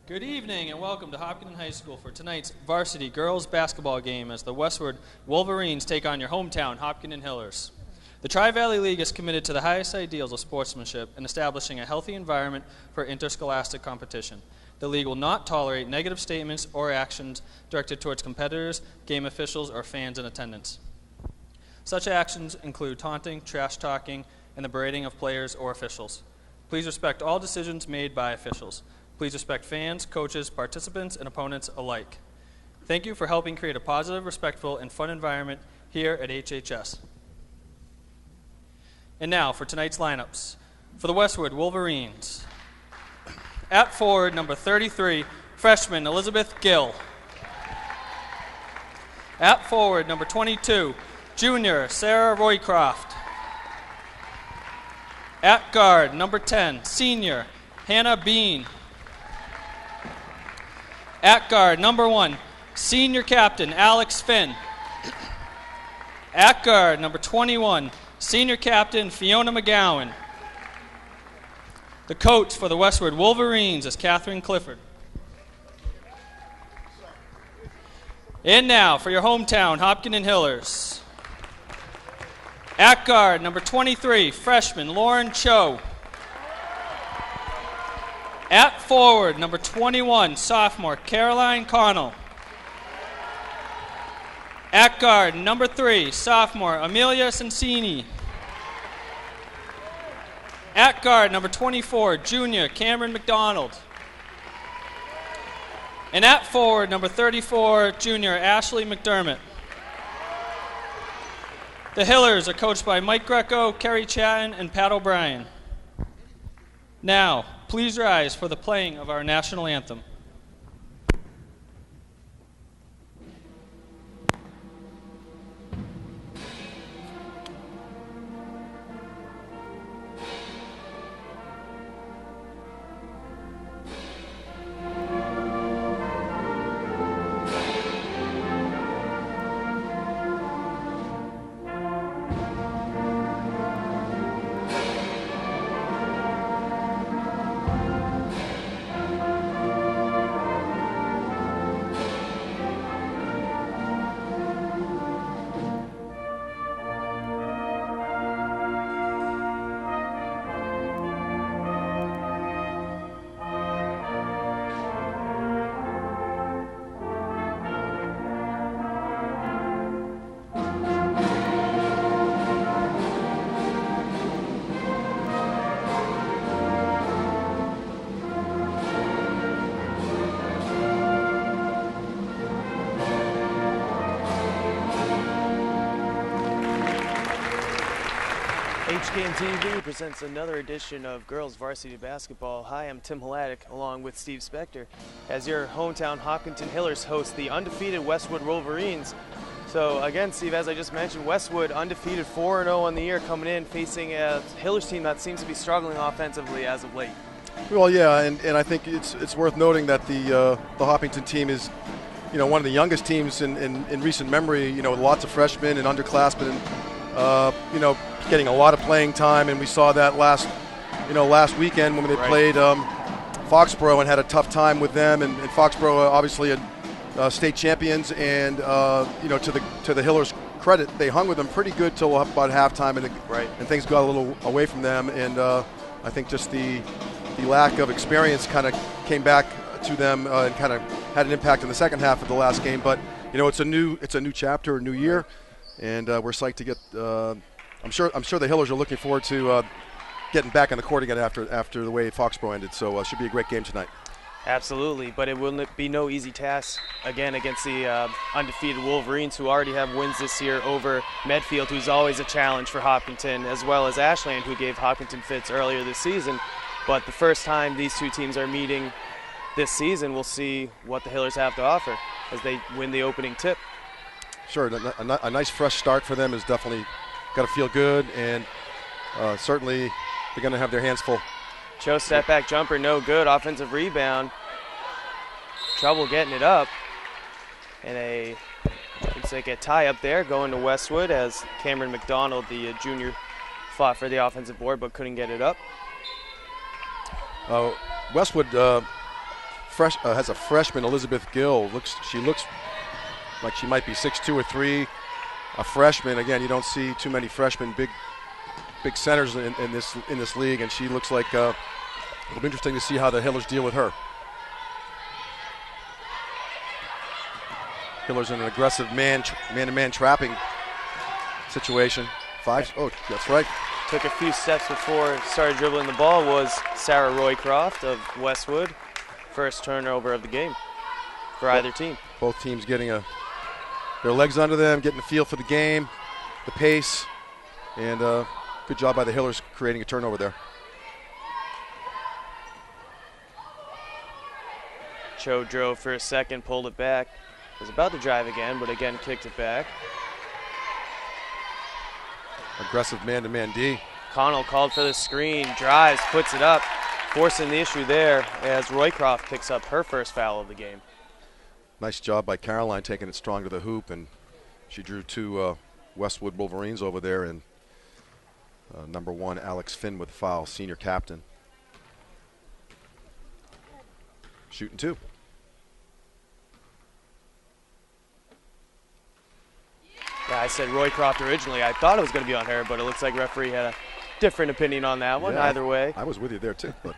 Good evening and welcome to Hopkinton High School for tonight's varsity girls basketball game as the Westwood Wolverines take on your hometown Hopkinton Hillers. The Tri-Valley League is committed to the highest ideals of sportsmanship and establishing a healthy environment for interscholastic competition. The league will not tolerate negative statements or actions directed towards competitors, game officials, or fans in attendance. Such actions include taunting, trash talking, and the berating of players or officials. Please respect all decisions made by officials. Please respect fans, coaches, participants, and opponents alike. Thank you for helping create a positive, respectful, and fun environment here at HHS. And now for tonight's lineups. For the Westwood Wolverines, at forward, number 33, freshman Elizabeth Gill. At forward, number 22, junior Sarah Roycroft. At guard, number 10, senior Hannah Bean. At guard, number 1, senior captain Alex Finn. At guard, number 21, senior captain Fiona McGowan. The coach for the Westwood Wolverines is Catherine Clifford. And now for your hometown Hopkinton Hillers. At guard, number 23, freshman Lauren Cho. At forward, number 21, sophomore Caroline Connell. At guard, number 3, sophomore Amelia Sensini. At guard, number 24, junior Cameron McDonald. And at forward, number 34, junior Ashley McDermott. The Hillers are coached by Mike Greco, Kerry Chatton, and Pat O'Brien. Now, please rise for the playing of our national anthem. HKN TV presents another edition of Girls Varsity Basketball. Hi, I'm Tim Hladek along with Steve Spector as your hometown Hopkinton Hillers host the undefeated Westwood Wolverines. So again, Steve, as I just mentioned, Westwood undefeated 4-0 on the year coming in facing a Hillers team that seems to be struggling offensively as of late. Well, yeah, and I think it's worth noting that the Hopkinton team is, one of the youngest teams in recent memory. With lots of freshmen and underclassmen, and getting a lot of playing time, and we saw that last weekend when they played Foxborough and had a tough time with them, and Foxborough obviously state champions, and to the Hillers' credit, they hung with them pretty good till about halftime, and things got a little away from them, and I think just the lack of experience kind of came back to them and kind of had an impact in the second half of the last game. But it's a new chapter, a new year, and we're psyched to get. I'm sure the Hillers are looking forward to getting back on the court again after the way Foxborough ended. So it should be a great game tonight. Absolutely, but it will be no easy task again against the undefeated Wolverines, who already have wins this year over Medfield, who's always a challenge for Hopkinton, as well as Ashland, who gave Hopkinton fits earlier this season. But the first time these two teams are meeting this season, we'll see what the Hillers have to offer as they win the opening tip. Sure, a nice fresh start for them is definitely got to feel good, and certainly they're going to have their hands full. Cho step back jumper, no good. Offensive rebound. Trouble getting it up. And looks like a tie up there going to Westwood as Cameron McDonald, the junior, fought for the offensive board but couldn't get it up. Westwood has a freshman, Elizabeth Gill. She looks like she might be 6'2" or 3. A freshman. Again, you don't see too many freshmen, big centers in this league, and she looks like it'll be interesting to see how the Hillers deal with her. Hillers in an aggressive man-to-man trapping situation. Oh, that's right. Took a few steps before started dribbling the ball was Sarah Roycroft of Westwood. First turnover of the game for either team. Both teams getting their legs under them, getting the feel for the game, the pace, and good job by the Hillers creating a turnover there. Cho drove for a second, pulled it back. Was about to drive again, but again kicked it back. Aggressive man-to-man D. Connell called for the screen, drives, puts it up, forcing the issue there as Roycroft picks up her first foul of the game. Nice job by Caroline taking it strong to the hoop, and she drew 2 Westwood Wolverines over there, and number 1, Alex Finn with the foul, senior captain. Shooting 2. Yeah, I said Roycroft originally. I thought it was going to be on her, but it looks like referee had a different opinion on that one. Yeah, either way. I was with you there too. But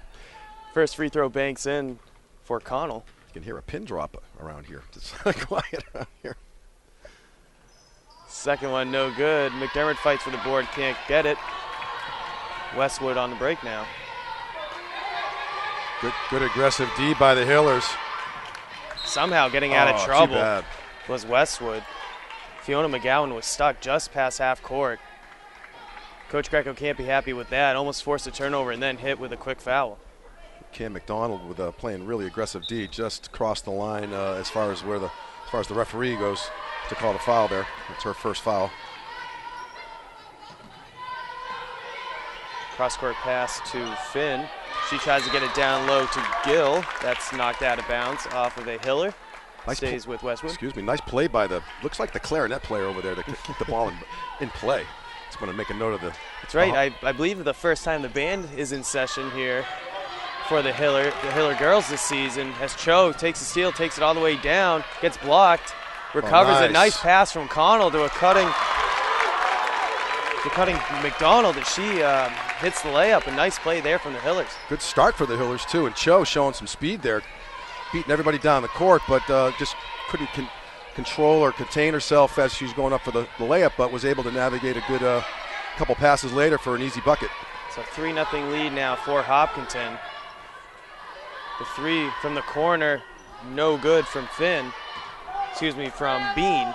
first free throw banks in for Connell. You can hear a pin drop around here. It's quiet around here. Second one, no good. McDermott fights for the board, can't get it. Westwood on the break now. Good aggressive D by the Hillers. Somehow getting out of trouble too bad. Was Westwood. Fiona McGowan was stuck just past half court. Coach Greco can't be happy with that. Almost forced a turnover and then hit with a quick foul. Cam McDonald with playing really aggressive D, just crossed the line as far as the referee goes to call the foul there. It's her first foul. Cross-court pass to Finn. She tries to get it down low to Gill. That's knocked out of bounds off of a Hiller. Nice stays with Westwood. Excuse me. Nice play by looks like the clarinet player over there to keep the ball in play. Just want to make a note of the. That's right. I believe the first time the band is in session here for the Hiller girls this season. As Cho takes the steal, takes it all the way down, gets blocked, recovers a nice pass from Connell to a cutting McDonald, and she hits the layup. A nice play there from the Hillers. Good start for the Hillers too, and Cho showing some speed there, beating everybody down the court, but just couldn't control or contain herself as she's going up for the layup, but was able to navigate a good couple passes later for an easy bucket. It's a 3-0 lead now for Hopkinton. The three from the corner, no good from from Bean.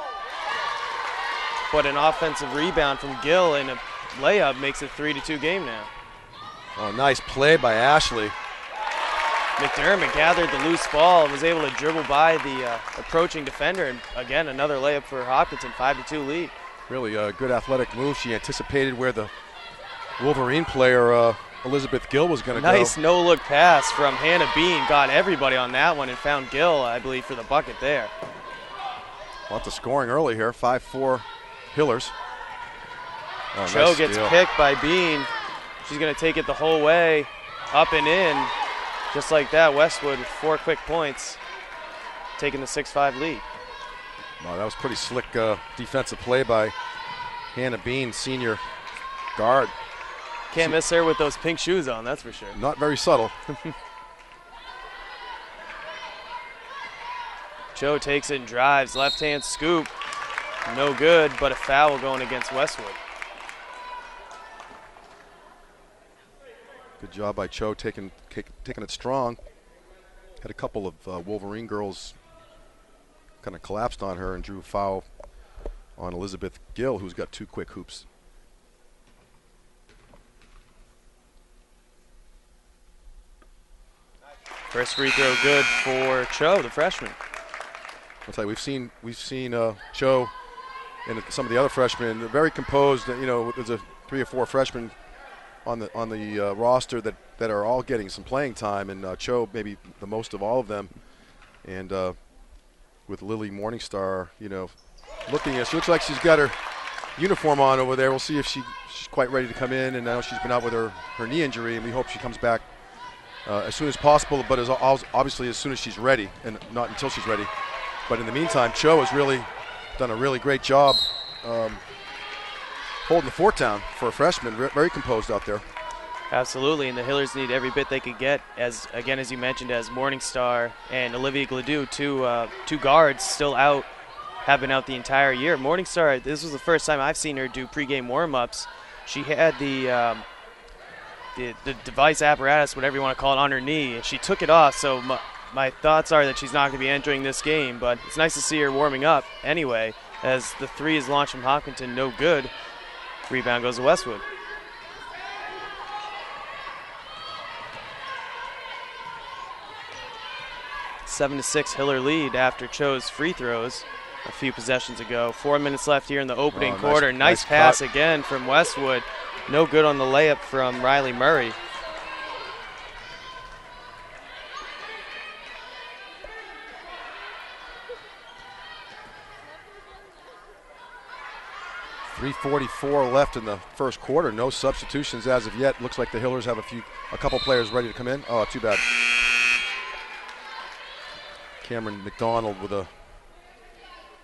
But an offensive rebound from Gill and a layup makes it 3-2 game now. Oh, nice play by Ashley. McDermott gathered the loose ball and was able to dribble by the approaching defender, and again another layup for Hopkinton, 5-2 lead. Really a good athletic move. She anticipated where the Wolverine player Elizabeth Gill was going to go. Nice no-look pass from Hannah Bean, got everybody on that one and found Gill, I believe, for the bucket there. Lots of scoring early here, 5-4 Hillers. Oh, Cho nice gets steal. picked by Bean. She's going to take it the whole way, up and in. Just like that, Westwood with 4 quick points, taking the 6-5 lead. Wow, that was pretty slick defensive play by Hannah Bean, senior guard. Can't miss her with those pink shoes on, that's for sure. Not very subtle. Cho takes it and drives, left-hand scoop. No good, but a foul going against Westwood. Good job by Cho taking it strong. Had a couple of Wolverine girls kind of collapsed on her and drew a foul on Elizabeth Gill, who's got 2 quick hoops. First free throw good for Cho, the freshman. I'll tell you, we've seen Cho and some of the other freshmen. They're very composed. You know, there's 3 or 4 freshmen on the roster that are all getting some playing time, and Cho maybe the most of all of them. And with Lily Morningstar, you know, she looks like she's got her uniform on over there. We'll see if she's quite ready to come in. And now she's been out with her knee injury, and we hope she comes back as soon as possible, but obviously as soon as she's ready, and not until she's ready. But in the meantime, Cho has really done a really great job holding the fort down for a freshman. Very composed out there. Absolutely, and the Hillers need every bit they could get, as you mentioned, as Morningstar and Olivia Gladue, two guards still out, have been out the entire year. Morningstar, this was the first time I've seen her do pregame warm-ups. She had the device apparatus, whatever you want to call it, on her knee, and she took it off, so my thoughts are that she's not going to be entering this game, but it's nice to see her warming up anyway, as the three is launched from Hopkinton, no good. Rebound goes to Westwood. Seven to 6 Hiller lead after Cho's free throws a few possessions ago. 4 minutes left here in the opening quarter. Nice pass again from Westwood. No good on the layup from Riley Murray. .344 left in the first quarter. No substitutions as of yet. Looks like the Hillers have a couple players ready to come in. Oh, too bad. Cameron McDonald with a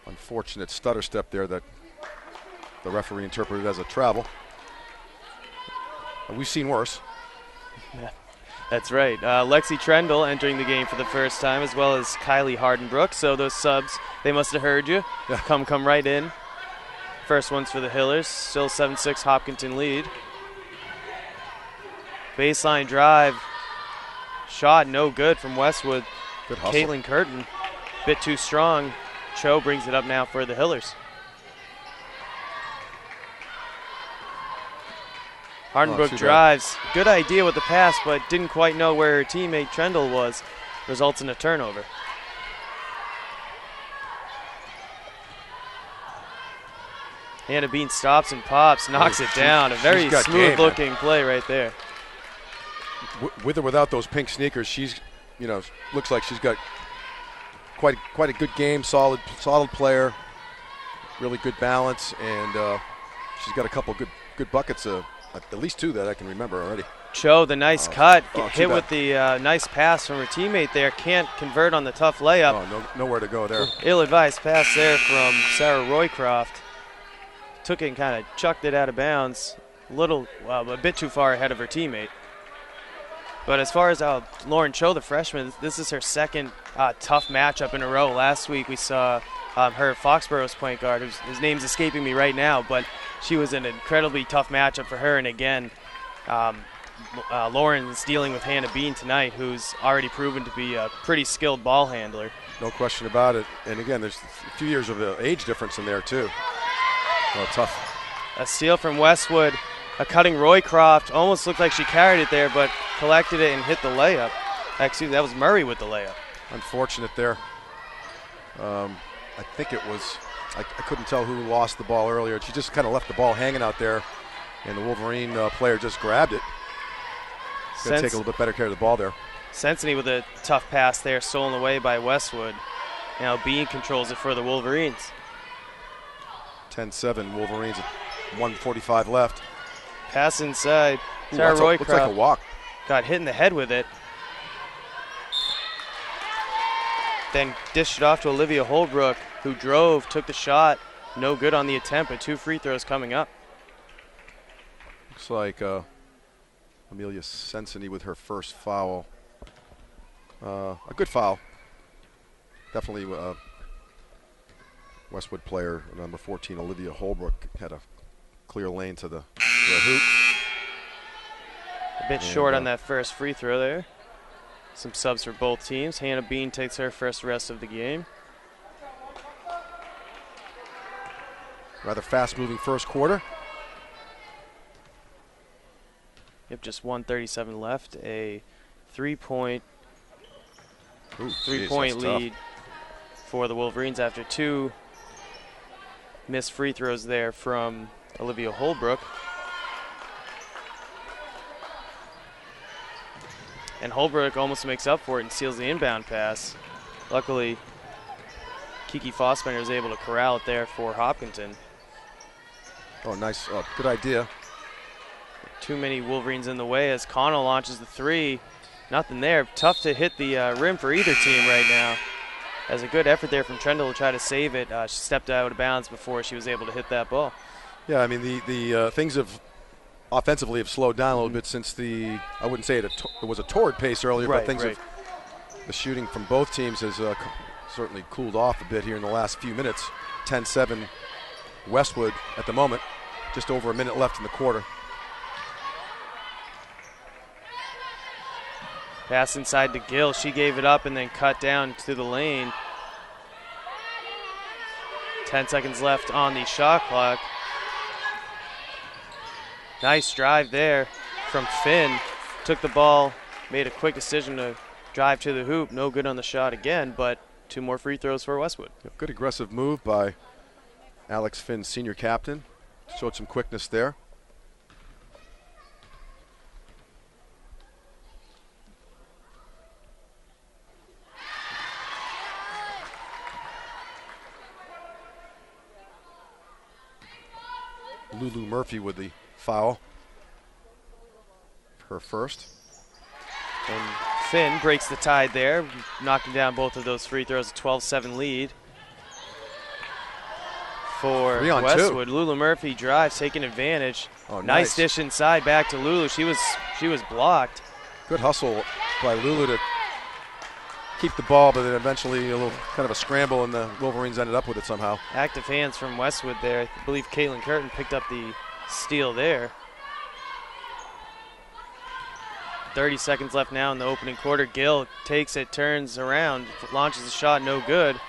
unfortunate stutter step there that the referee interpreted as a travel. We've seen worse. Yeah, that's right. Lexi Trendle entering the game for the first time, as well as Kylie Hardenbrook. So those subs, they must have heard you. Yeah. Come right in. First one's for the Hillers. Still 7-6 Hopkinton lead. Baseline drive. Shot no good from Westwood. Good hustle. Caitlin Curtin, bit too strong. Cho brings it up now for the Hillers. Hardenbrook drives. Good idea with the pass, but didn't quite know where her teammate Trendle was. Results in a turnover. Hannah Bean stops and pops, knocks it down. A very smooth-looking play right there. With or without those pink sneakers, she's, looks like she's got quite a good game. Solid player, really good balance, and she's got a couple good buckets. At least two that I can remember already. Cho, the nice cut, hit with the nice pass from her teammate there. Can't convert on the tough layup. Oh, nowhere to go there. Ill-advised pass there from Sarah Roycroft. Took it and kind of chucked it out of bounds. A bit too far ahead of her teammate. But as far as Lauren Cho, the freshman, this is her second tough matchup in a row. Last week we saw her Foxborough's point guard, his name's escaping me right now, but she was an incredibly tough matchup for her. And again, Lauren's dealing with Hannah Bean tonight, who's already proven to be a pretty skilled ball handler. No question about it. And again, there's a few years of age difference in there too. Oh, tough. A steal from Westwood. A cutting Roycroft. Almost looked like she carried it there, but collected it and hit the layup. Actually, that was Murray with the layup. Unfortunate there. I think it was, I couldn't tell who lost the ball earlier. She just kind of left the ball hanging out there, and the Wolverine player just grabbed it. Got to take a little bit better care of the ball there. Senseney with a tough pass there, stolen away by Westwood. Now Bean controls it for the Wolverines. 10-7 Wolverines at 1:45 left. Pass inside. Sarah Roycroft looks like a walk. Got hit in the head with it. Then dished it off to Olivia Holbrook, who drove, took the shot. No good on the attempt, but 2 free throws coming up. Looks like Amelia Senseney with her first foul. A good foul. Definitely Westwood player, number 14, Olivia Holbrook, had a clear lane to the hoop. A bit short on that first free throw there. Some subs for both teams. Hannah Bean takes her first rest of the game. Rather fast-moving first quarter. Yep, just 1:37 left. A three-point lead for the Wolverines after 2 missed free throws there from Olivia Holbrook. And Holbrook almost makes up for it and steals the inbound pass. Luckily, Kiki Fossbender is able to corral it there for Hopkinton. Oh, nice. Good idea. Too many Wolverines in the way as Connell launches the three. Nothing there. Tough to hit the rim for either team right now. As a good effort there from Trendle to try to save it. She stepped out of bounds before she was able to hit that ball. Yeah, I mean, the things offensively have slowed down a little bit since I wouldn't say it was a torrid pace earlier, but things the shooting from both teams has certainly cooled off a bit here in the last few minutes. 10-7 Westwood at the moment. Just over a minute left in the quarter. Pass inside to Gill. She gave it up and then cut down to the lane. 10 seconds left on the shot clock. Nice drive there from Finn. Took the ball, made a quick decision to drive to the hoop. No good on the shot again, but 2 more free throws for Westwood. Good aggressive move by Alex Finn, senior captain. Showed some quickness there. Lulu Murphy with the foul. Her first. And Finn breaks the tide there, knocking down both of those free throws, a 12-7 lead for Westwood. Lulu Murphy drives, taking advantage. Oh, nice dish inside back to Lulu. She was blocked. Good hustle by Lulu to keep the ball, but then eventually a little kind of a scramble, and the Wolverines ended up with it somehow. Active hands from Westwood there. I believe Caitlin Curtin picked up the steal there. 30 seconds left now in the opening quarter. Gill takes it, turns around, launches a shot, no good.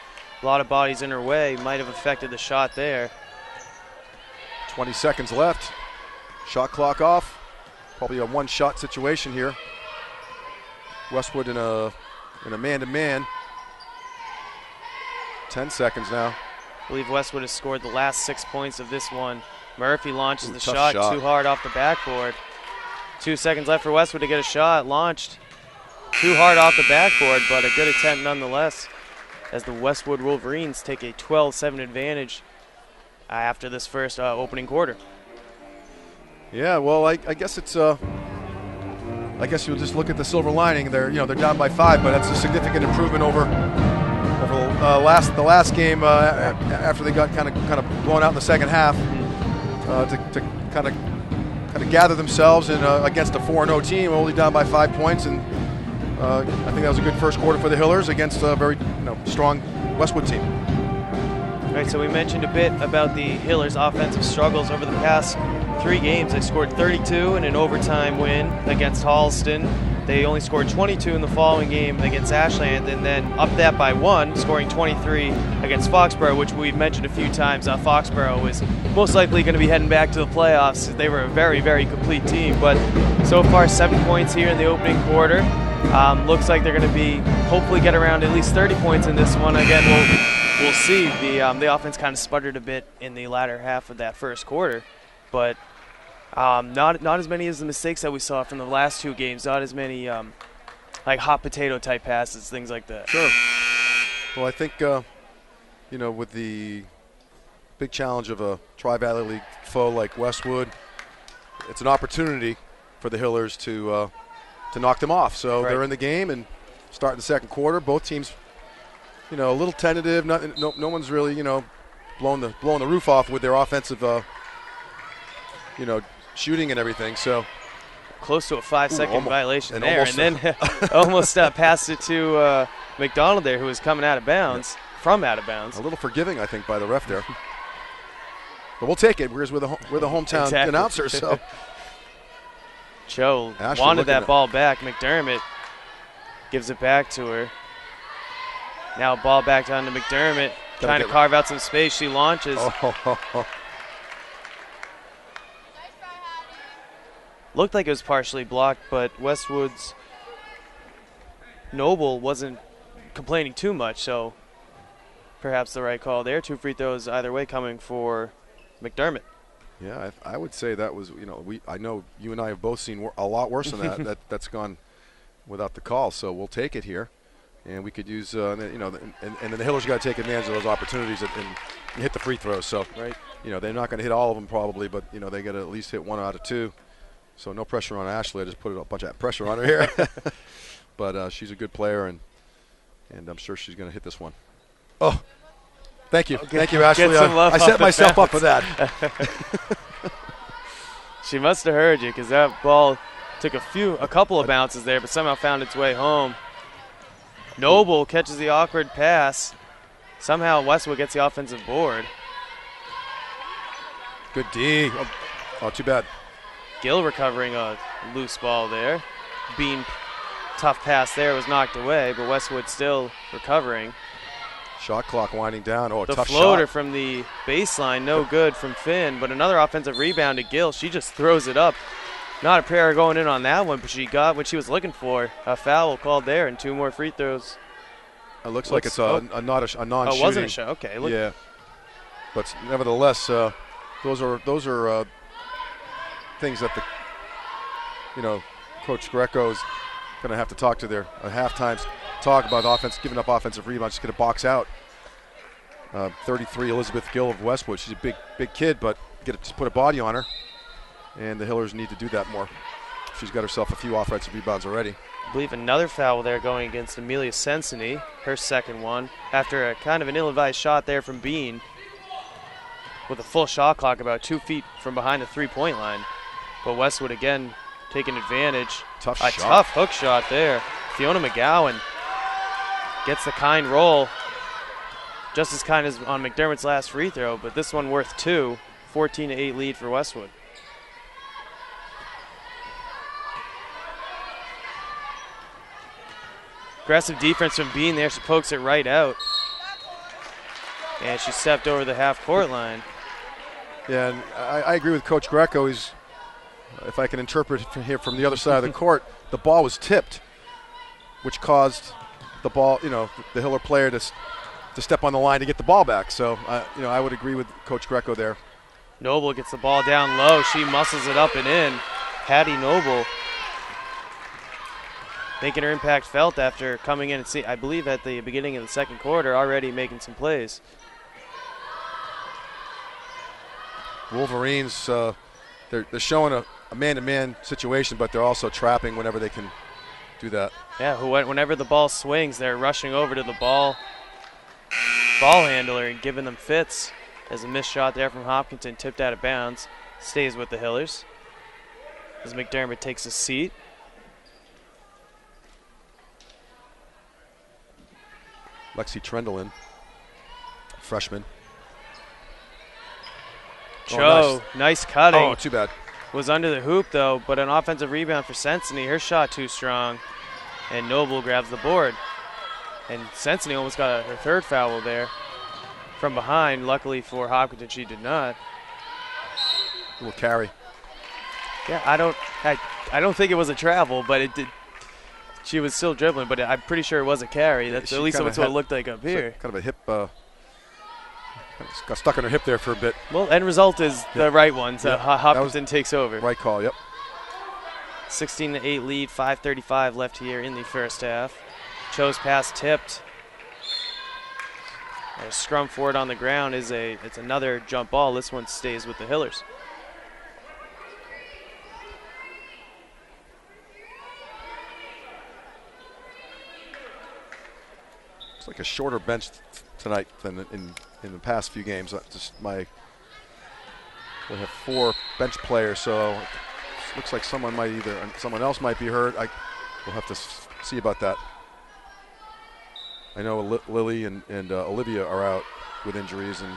A lot of bodies in her way, might have affected the shot there. 20 seconds left. Shot clock off. Probably a one-shot situation here. Westwood in a man-to-man. 10 seconds now. I believe Westwood has scored the last 6 points of this one. Murphy launches the shot too hard off the backboard. 2 seconds left for Westwood to get a shot. Launched too hard off the backboard, but a good attempt nonetheless, as the Westwood Wolverines take a 12-7 advantage after this first opening quarter. Yeah, well, I guess it's I guess you'll just look at the silver lining. They're down by 5, but that's a significant improvement over the last game after they got kind of blown out in the second half to kind of gather themselves and against a 4-0 team, only down by 5 points, and I think that was a good first quarter for the Hillers against a very strong Westwood team. All right, so we mentioned a bit about the Hillers' offensive struggles over the past 3 games. They scored 32 in an overtime win against Halston. They only scored 22 in the following game against Ashland, and then upped that by 1, scoring 23 against Foxborough, which we've mentioned a few times. Foxborough is most likely going to be heading back to the playoffs. They were a very, very complete team, but so far 7 points here in the opening quarter. Looks like they're going to be hopefully get around at least 30 points in this one. Again, we'll see. The offense kind of sputtered a bit in the latter half of that first quarter, but not as many as the mistakes that we saw from the last 2 games. Not as many like hot potato type passes, things like that. Sure. Well, I think with the big challenge of a Tri-Valley League foe like Westwood, it's an opportunity for the Hillers to knock them off. So they're in the game and start the second quarter. Both teams, a little tentative. No one's really blowing the roof off with their offensive shooting and everything. So close to a 5-second violation there, and then almost passed it to McDonald there, who was coming out of bounds, from out of bounds. A little forgiving, I think, by the ref there. But we'll take it, because we're the hometown announcer. So Joe wanted that ball back. McDermott gives it back to her. Now ball back down to McDermott, trying to carve out some space. She launches. Looked like it was partially blocked, but Westwood's Noble wasn't complaining too much, so perhaps the right call there. 2 free throws either way coming for McDermott. Yeah, I would say that was, I know you and I have both seen a lot worse than that. That's gone without the call, so we'll take it here. And we could use, and then the Hillers got to take advantage of those opportunities and hit the free throws. So, they're not going to hit all of them probably, but, they got to at least hit 1 out of 2. So no pressure on Ashley. I just put a bunch of pressure on her here. But she's a good player, and I'm sure she's going to hit this one. Oh, thank you. Thank you, Ashley. I set myself up for that. She must have heard you, because that ball took a couple of bounces there, but somehow found its way home. Noble catches the awkward pass. Somehow Westwood gets the offensive board. Good D. Oh, too bad. Gill recovering a loose ball there. Bean, tough pass there, was knocked away, but Westwood still recovering. Shot clock winding down. Oh, the tough floater shot from the baseline, no good from Finn, but another offensive rebound to Gill. She just throws it up. Not a prayer going in on that one, but she got what she was looking for. A foul called there and 2 more free throws. It looks like it's a non-shooting. Oh, it wasn't a shot. Okay. Yeah. But nevertheless, those are things that Coach Greco's going to have to talk to their halftime talk about offense, giving up offensive rebounds. She's going to box out 33 Elizabeth Gill of Westwood. She's a big kid, but just put a body on her, and the Hillers need to do that more. She's got herself a few offensive rebounds already. I believe another foul there going against Amelia Sensini, her second one, after a kind of an ill-advised shot there from Bean with a full shot clock about 2 feet from behind the three-point line. But Westwood again taking advantage. Tough hook shot there. Fiona McGowan gets the kind roll, just as kind as on McDermott's last free throw, but this one worth 2. 14-8 lead for Westwood. Aggressive defense from Bean there. She pokes it right out. And she stepped over the half-court line. Yeah, and I agree with Coach Greco. If I can interpret from here from the other side of the court, the ball was tipped, which caused the ball, the Hiller player to step on the line to get the ball back. So, I would agree with Coach Greco there. Noble gets the ball down low. She muscles it up and in. Patty Noble making her impact felt after coming in and I believe at the beginning of the second quarter, already making some plays. Wolverines, they're showing a man-to-man situation, but they're also trapping whenever they can do that. Yeah, whenever the ball swings, they're rushing over to the ball handler and giving them fits. As a missed shot there from Hopkinton, tipped out of bounds, stays with the Hillers. As McDermott takes a seat. Lexi Trendelin, freshman. Cho, nice cutting. Oh, too bad. Was under the hoop, though, but an offensive rebound for Sensini. Her shot too strong, and Noble grabs the board. And Sensini almost got her third foul there from behind. Luckily for Hopkinton, she did not. A little carry. Yeah, I don't think it was a travel, but it did. She was still dribbling, but I'm pretty sure it was a carry. That's at least what it looked like up here. Kind of a hip, got stuck in her hip there for a bit. Well, end result is the right one, so Hopkinton takes over. Right call, yep. 16-8 lead, 5:35 left here in the first half. Cho's pass tipped. A scrum forward on the ground it's another jump ball. This one stays with the Hillers. It's like a shorter bench tonight than in the past few games. We have 4 bench players, so it looks like someone else might be hurt. We'll have to see about that. I know Lily and Olivia are out with injuries, and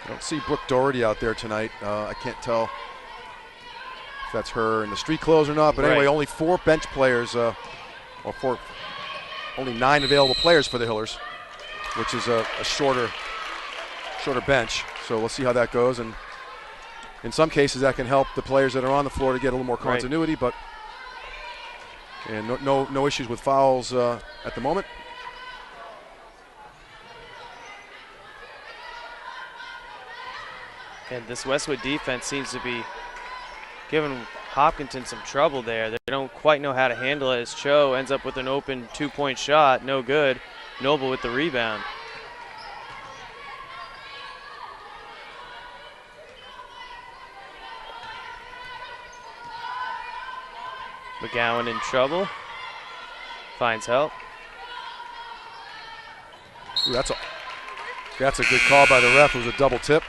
I don't see Brooke Doherty out there tonight. I can't tell if that's her in the street clothes or not, but anyway, only 4 bench players, only 9 available players for the Hillers, which is a shorter bench. So we'll see how that goes, and in some cases that can help the players that are on the floor to get a little more continuity. But no issues with fouls at the moment. And this Westwood defense seems to be giving Hopkinton some trouble there. They don't quite know how to handle it as Cho ends up with an open 2-point shot. No good. Noble with the rebound. McGowan in trouble. Finds help. Ooh, that's a good call by the ref. It was a double tip.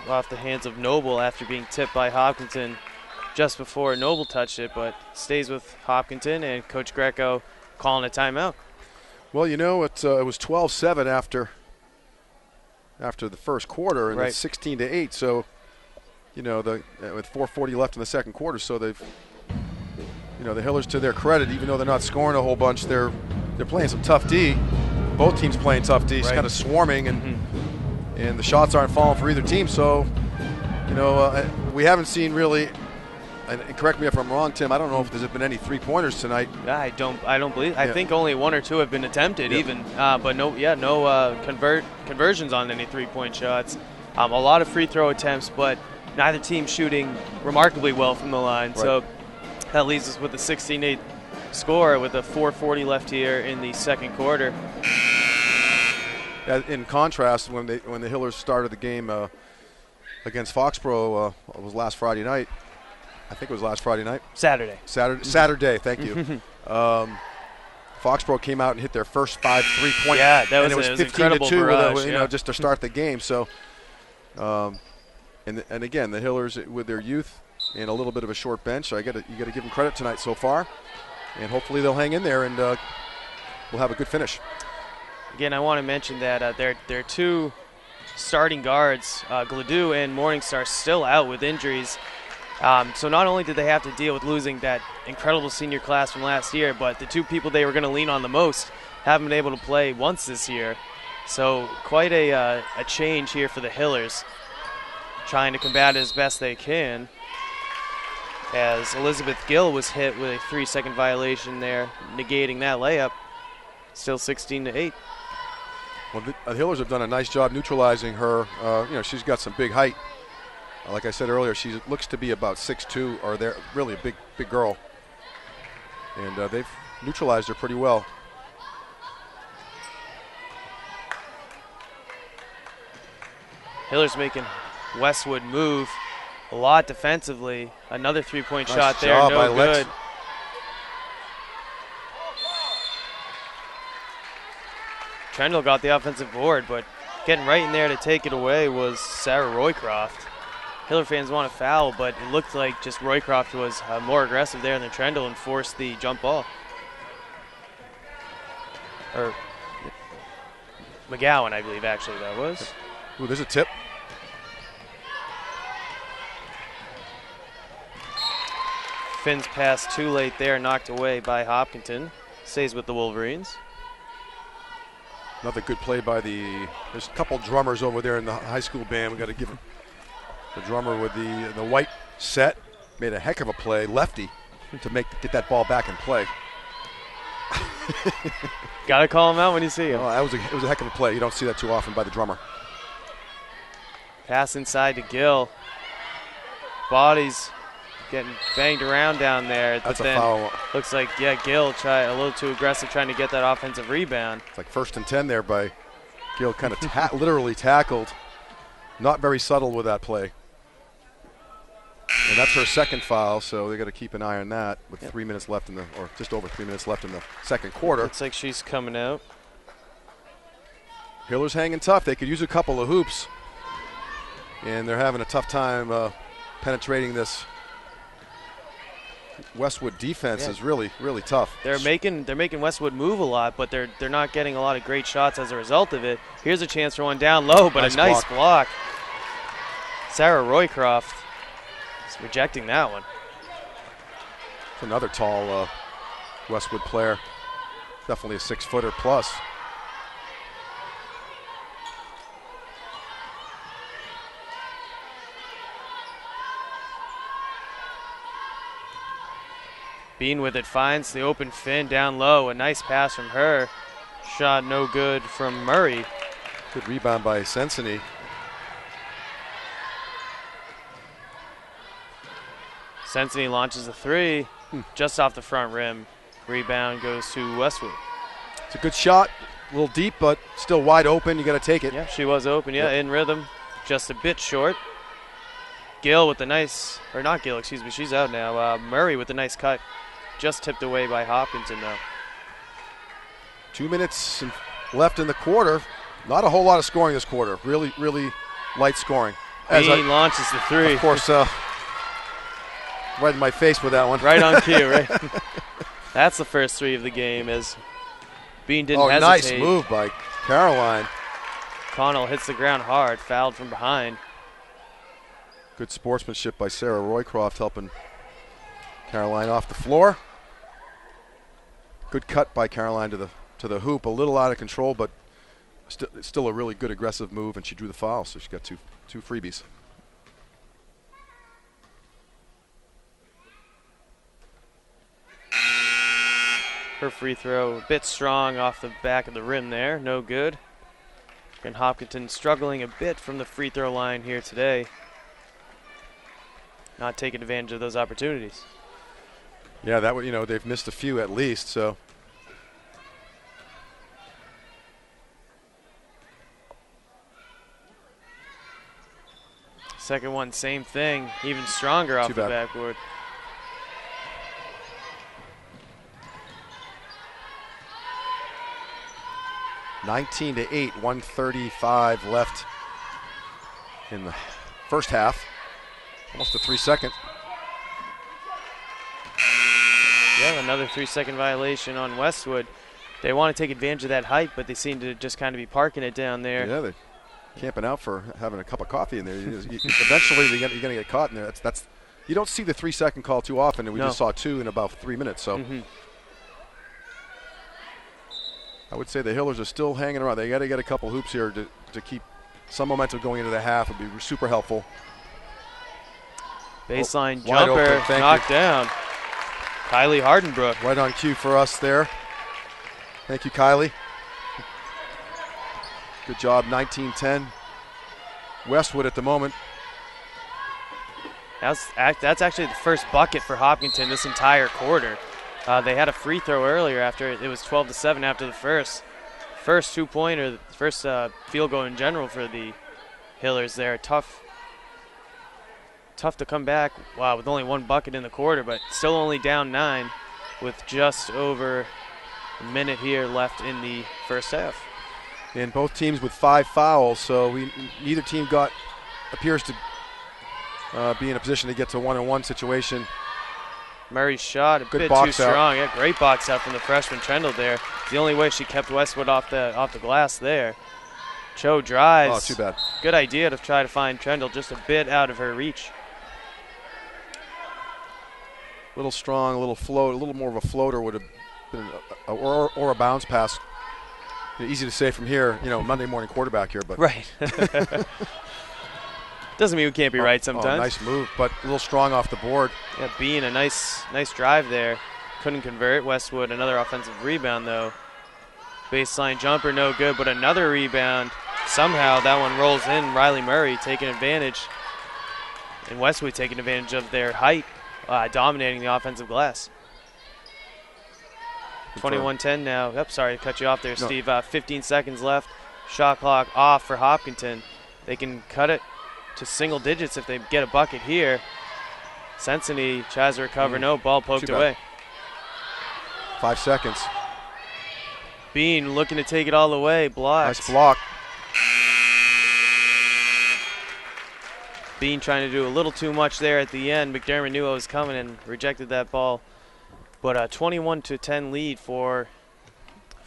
Off the hands of Noble after being tipped by Hopkinton just before Noble touched it, but stays with Hopkinton, and Coach Greco calling a timeout. Well, you know, it was 12-7 after the first quarter, and it's 16-8. So, you know, with 4:40 left in the second quarter, so they've, you know, the Hillers, to their credit, even though they're not scoring a whole bunch, they're playing some tough D. Both teams playing tough D, kind of swarming, and the shots aren't falling for either team. So, you know, we haven't seen really. And correct me if I'm wrong, Tim. I don't know if there's been any three-pointers tonight. I don't believe. I think only one or two have been attempted, even. But no conversions on any three-point shots. A lot of free throw attempts, but neither team shooting remarkably well from the line. Right. So that leaves us with a 16-8 score with a 4:40 left here in the second quarter. In contrast, when the Hillers started the game against Foxborough, it was last Friday night. I think it was last Friday night. Saturday. Thank you. Foxborough came out and hit their first 5 3-point. Yeah, that was, and it was 15-2, just to start the game. So, and again, the Hillers with their youth and a little bit of a short bench. So you got to give them credit tonight so far, and hopefully they'll hang in there and we'll have a good finish. Again, I want to mention that their two starting guards, Gladue and Morningstar, still out with injuries. So not only did they have to deal with losing that incredible senior class from last year, but the two people they were going to lean on the most haven't been able to play once this year. So quite a change here for the Hillers, trying to combat it as best they can, as Elizabeth Gill was hit with a 3-second violation there, negating that layup. Still 16-8. Well, the Hillers have done a nice job neutralizing her. You know, she's got some big height. Like I said earlier, she looks to be about 6'2", or they're really a big girl. And they've neutralized her pretty well. Hillers making Westwood move a lot defensively. Another three-point shot there, job by no good. Lex. Trendle got the offensive board, but getting right in there to take it away was Sarah Roycroft. Hiller fans want to foul, but it looked like just Roycroft was more aggressive there than Trendle and forced the jump ball. Or McGowan, I believe, actually, that was. Ooh, there's a tip. Finn's pass too late there, knocked away by Hopkinton. Stays with the Wolverines. Another good play by there's a couple drummers over there in the high school band. We got to give them. The drummer with the white set made a heck of a play, lefty, to get that ball back in play. Got to call him out when you see him. Oh, it was a heck of a play. You don't see that too often by the drummer. Pass inside to Gill. Bodies getting banged around down there. That's a foul. Looks like, Gill tried a little too aggressive trying to get that offensive rebound. It's like 1st and 10 there by Gill, kind of literally tackled. Not very subtle with that play. And that's her second foul, so they got to keep an eye on that with 3 minutes left or just over 3 minutes left in the second quarter. Looks like she's coming out. Hillers hanging tough. They could use a couple of hoops, and they're having a tough time penetrating this Westwood defense. Is really, really tough. They're making Westwood move a lot, but they're not getting a lot of great shots as a result of it. Here's a chance for one down low, but a nice block. Sarah Roycroft is rejecting that one. It's another tall Westwood player. Definitely a 6-footer plus. Bean with it, finds the open Finn down low. A nice pass from her. Shot no good from Murray. Good rebound by Sensini. Sensini launches a three just off the front rim. Rebound goes to Westwood. It's a good shot. A little deep, but still wide open. You got to take it. Yeah, she was open. Yeah, in rhythm. Just a bit short. Gill with the nice, or not Gill, excuse me, she's out now. Murray with the nice cut. Just tipped away by Hopkinton, though. 2 minutes left in the quarter. Not a whole lot of scoring this quarter. Really, really light scoring. Bean launches the three. Of course, right in my face with that one. Right on cue, right? That's the first three of the game as Bean didn't hesitate. Nice move by Caroline. Connell hits the ground hard, fouled from behind. Good sportsmanship by Sarah Roycroft helping Caroline off the floor. Good cut by Caroline to the hoop. A little out of control, but still a really good aggressive move, and she drew the foul, so she got two freebies. Her free throw a bit strong off the back of the rim there, no good. And Hopkinton struggling a bit from the free throw line here today. Not taking advantage of those opportunities. Yeah, that would, they've missed a few at least, so. Second one, same thing, even stronger off the backboard. (19-8), 1:35 left in the first half. Almost a 3-second. Yeah, another 3-second violation on Westwood. They want to take advantage of that height, but they seem to just kind of be parking it down there. Yeah, they're camping out for having a cup of coffee in there. Eventually, you're going to get caught in there. That's you don't see the 3-second call too often, and we just saw two in about 3 minutes. So I would say the Hillers are still hanging around. They got to get a couple hoops here to keep some momentum going into the half. Would be super helpful. Baseline jumper knocked down. Kylie Hardenbrook. Right on cue for us there. Thank you, Kylie. Good job, 19-10. Westwood at the moment. That's actually the first bucket for Hopkinton this entire quarter. They had a free throw earlier after it was 12-7 after the first two-pointer, the first field goal in general for the Hillers there. Tough to come back with only one bucket in the quarter, but still only down 9 with just over a minute here left in the first half. And both teams with 5 fouls, so neither team appears to be in a position to get to a 1-on-1 situation. Murray's shot a bit too strong. Yeah, great box out from the freshman Trendle there. It's the only way she kept Westwood off the glass there. Cho drives. Oh, too bad. Good idea to try to find Trendle just a bit out of her reach. A little strong, a little float, a little more of a floater would have been, or a bounce pass. Easy to say from here, Monday morning quarterback here, but right. Doesn't mean we can't be right sometimes. Nice move, but a little strong off the board. Yeah, Bean, a nice drive there. Couldn't convert. Westwood, another offensive rebound though. Baseline jumper, no good, but another rebound. Somehow that one rolls in. Riley Murray taking advantage, and Westwood taking advantage of their height, dominating the offensive glass. 21-10 now. Yep, sorry to cut you off there, No. Steve. 15 seconds left. Shot clock off for Hopkinton. They can cut it to single digits if they get a bucket here. Sensini tries to recover. No, ball poked away. 5 seconds. Bean looking to take it all the way. Blocked. Nice block. Bean trying to do a little too much there at the end. McDermott knew what was coming and rejected that ball. But a 21-10 lead for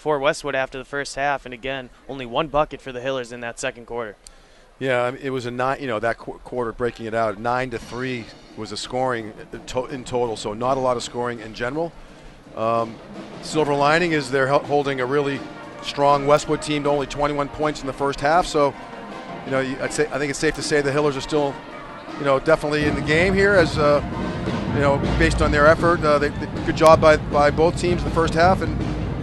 Westwood after the first half, and again, only one bucket for the Hillers in that second quarter. Yeah, it was a 9. That quarter breaking it out 9-3 was the scoring in total. So not a lot of scoring in general. Silver lining is they're holding a really strong Westwood team to only 21 points in the first half. So, I think it's safe to say the Hillers are still, definitely in the game here as. Based on their effort, good job by both teams in the first half, and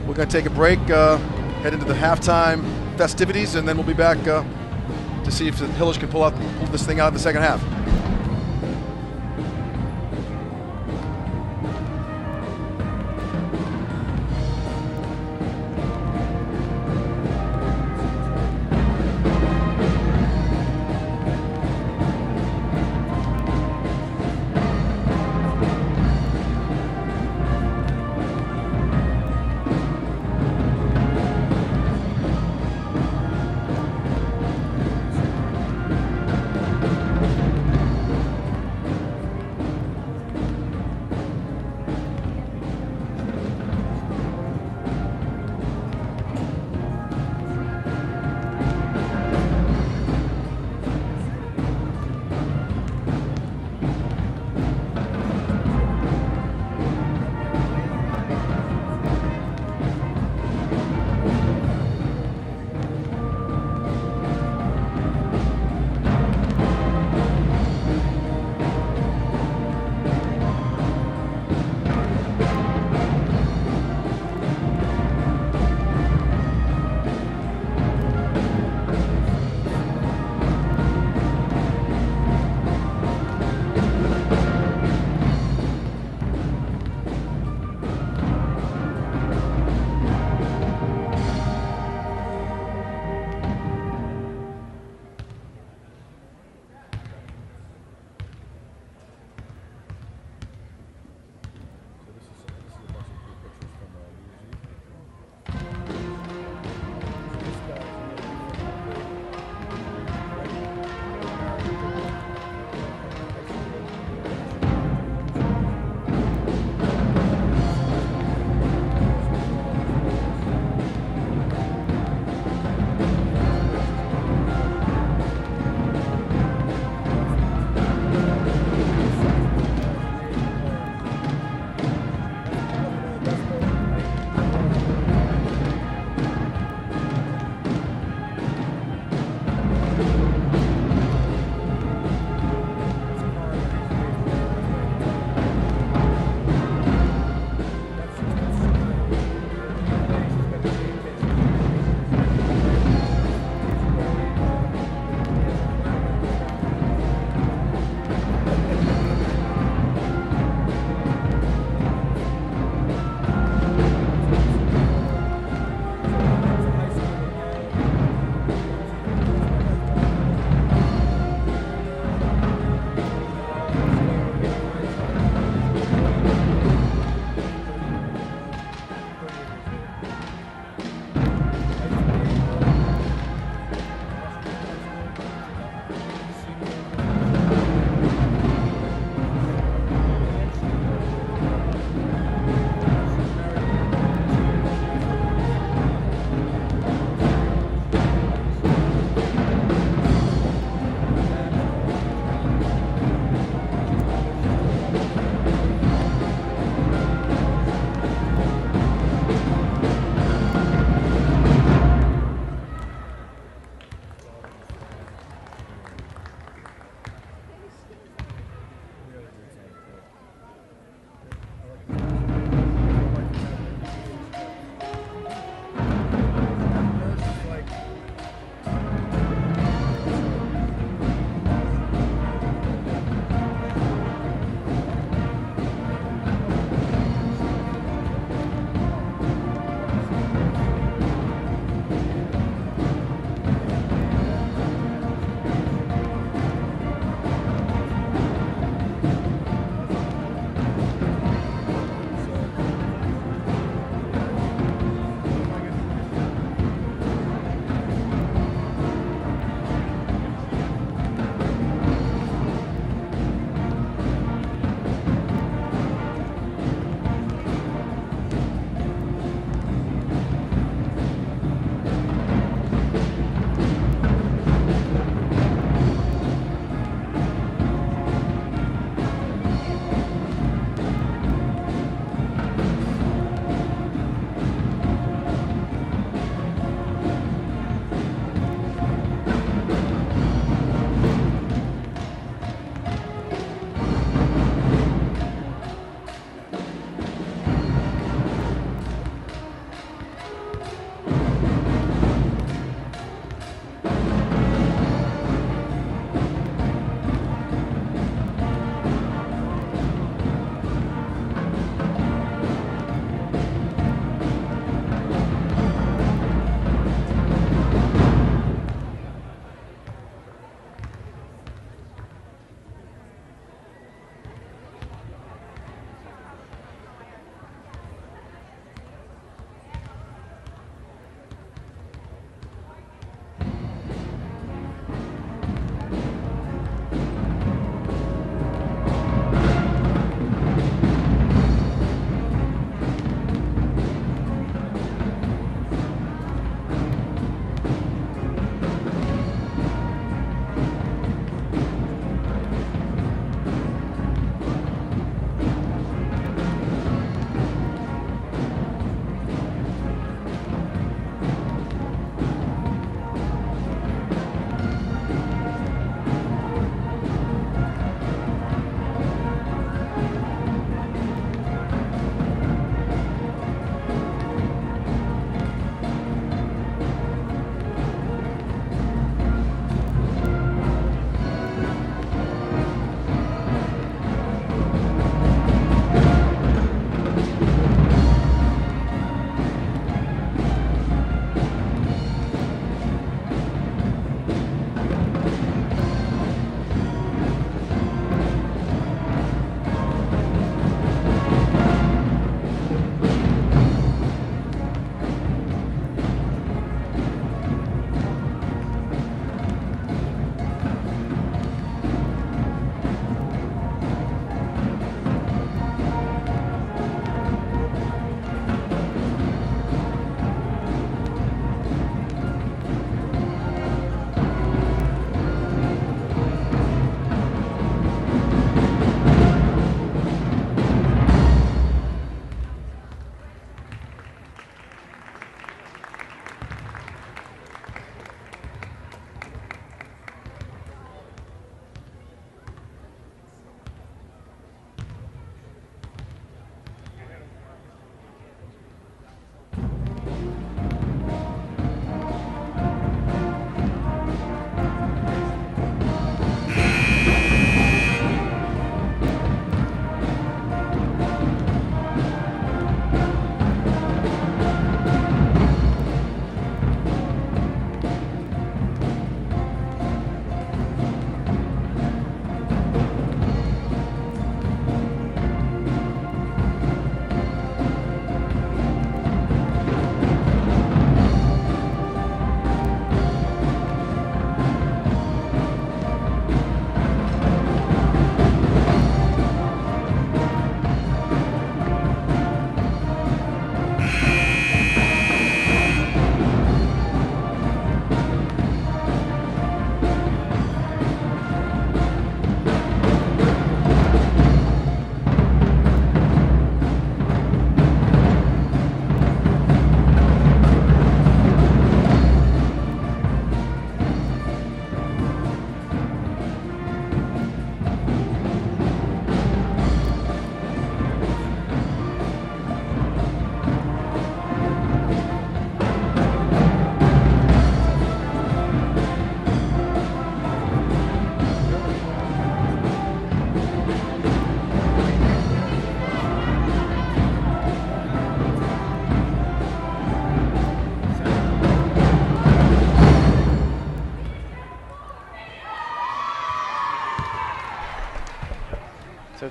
we're going to take a break, head into the halftime festivities, and then we'll be back to see if the Hillers can pull this thing out in the second half.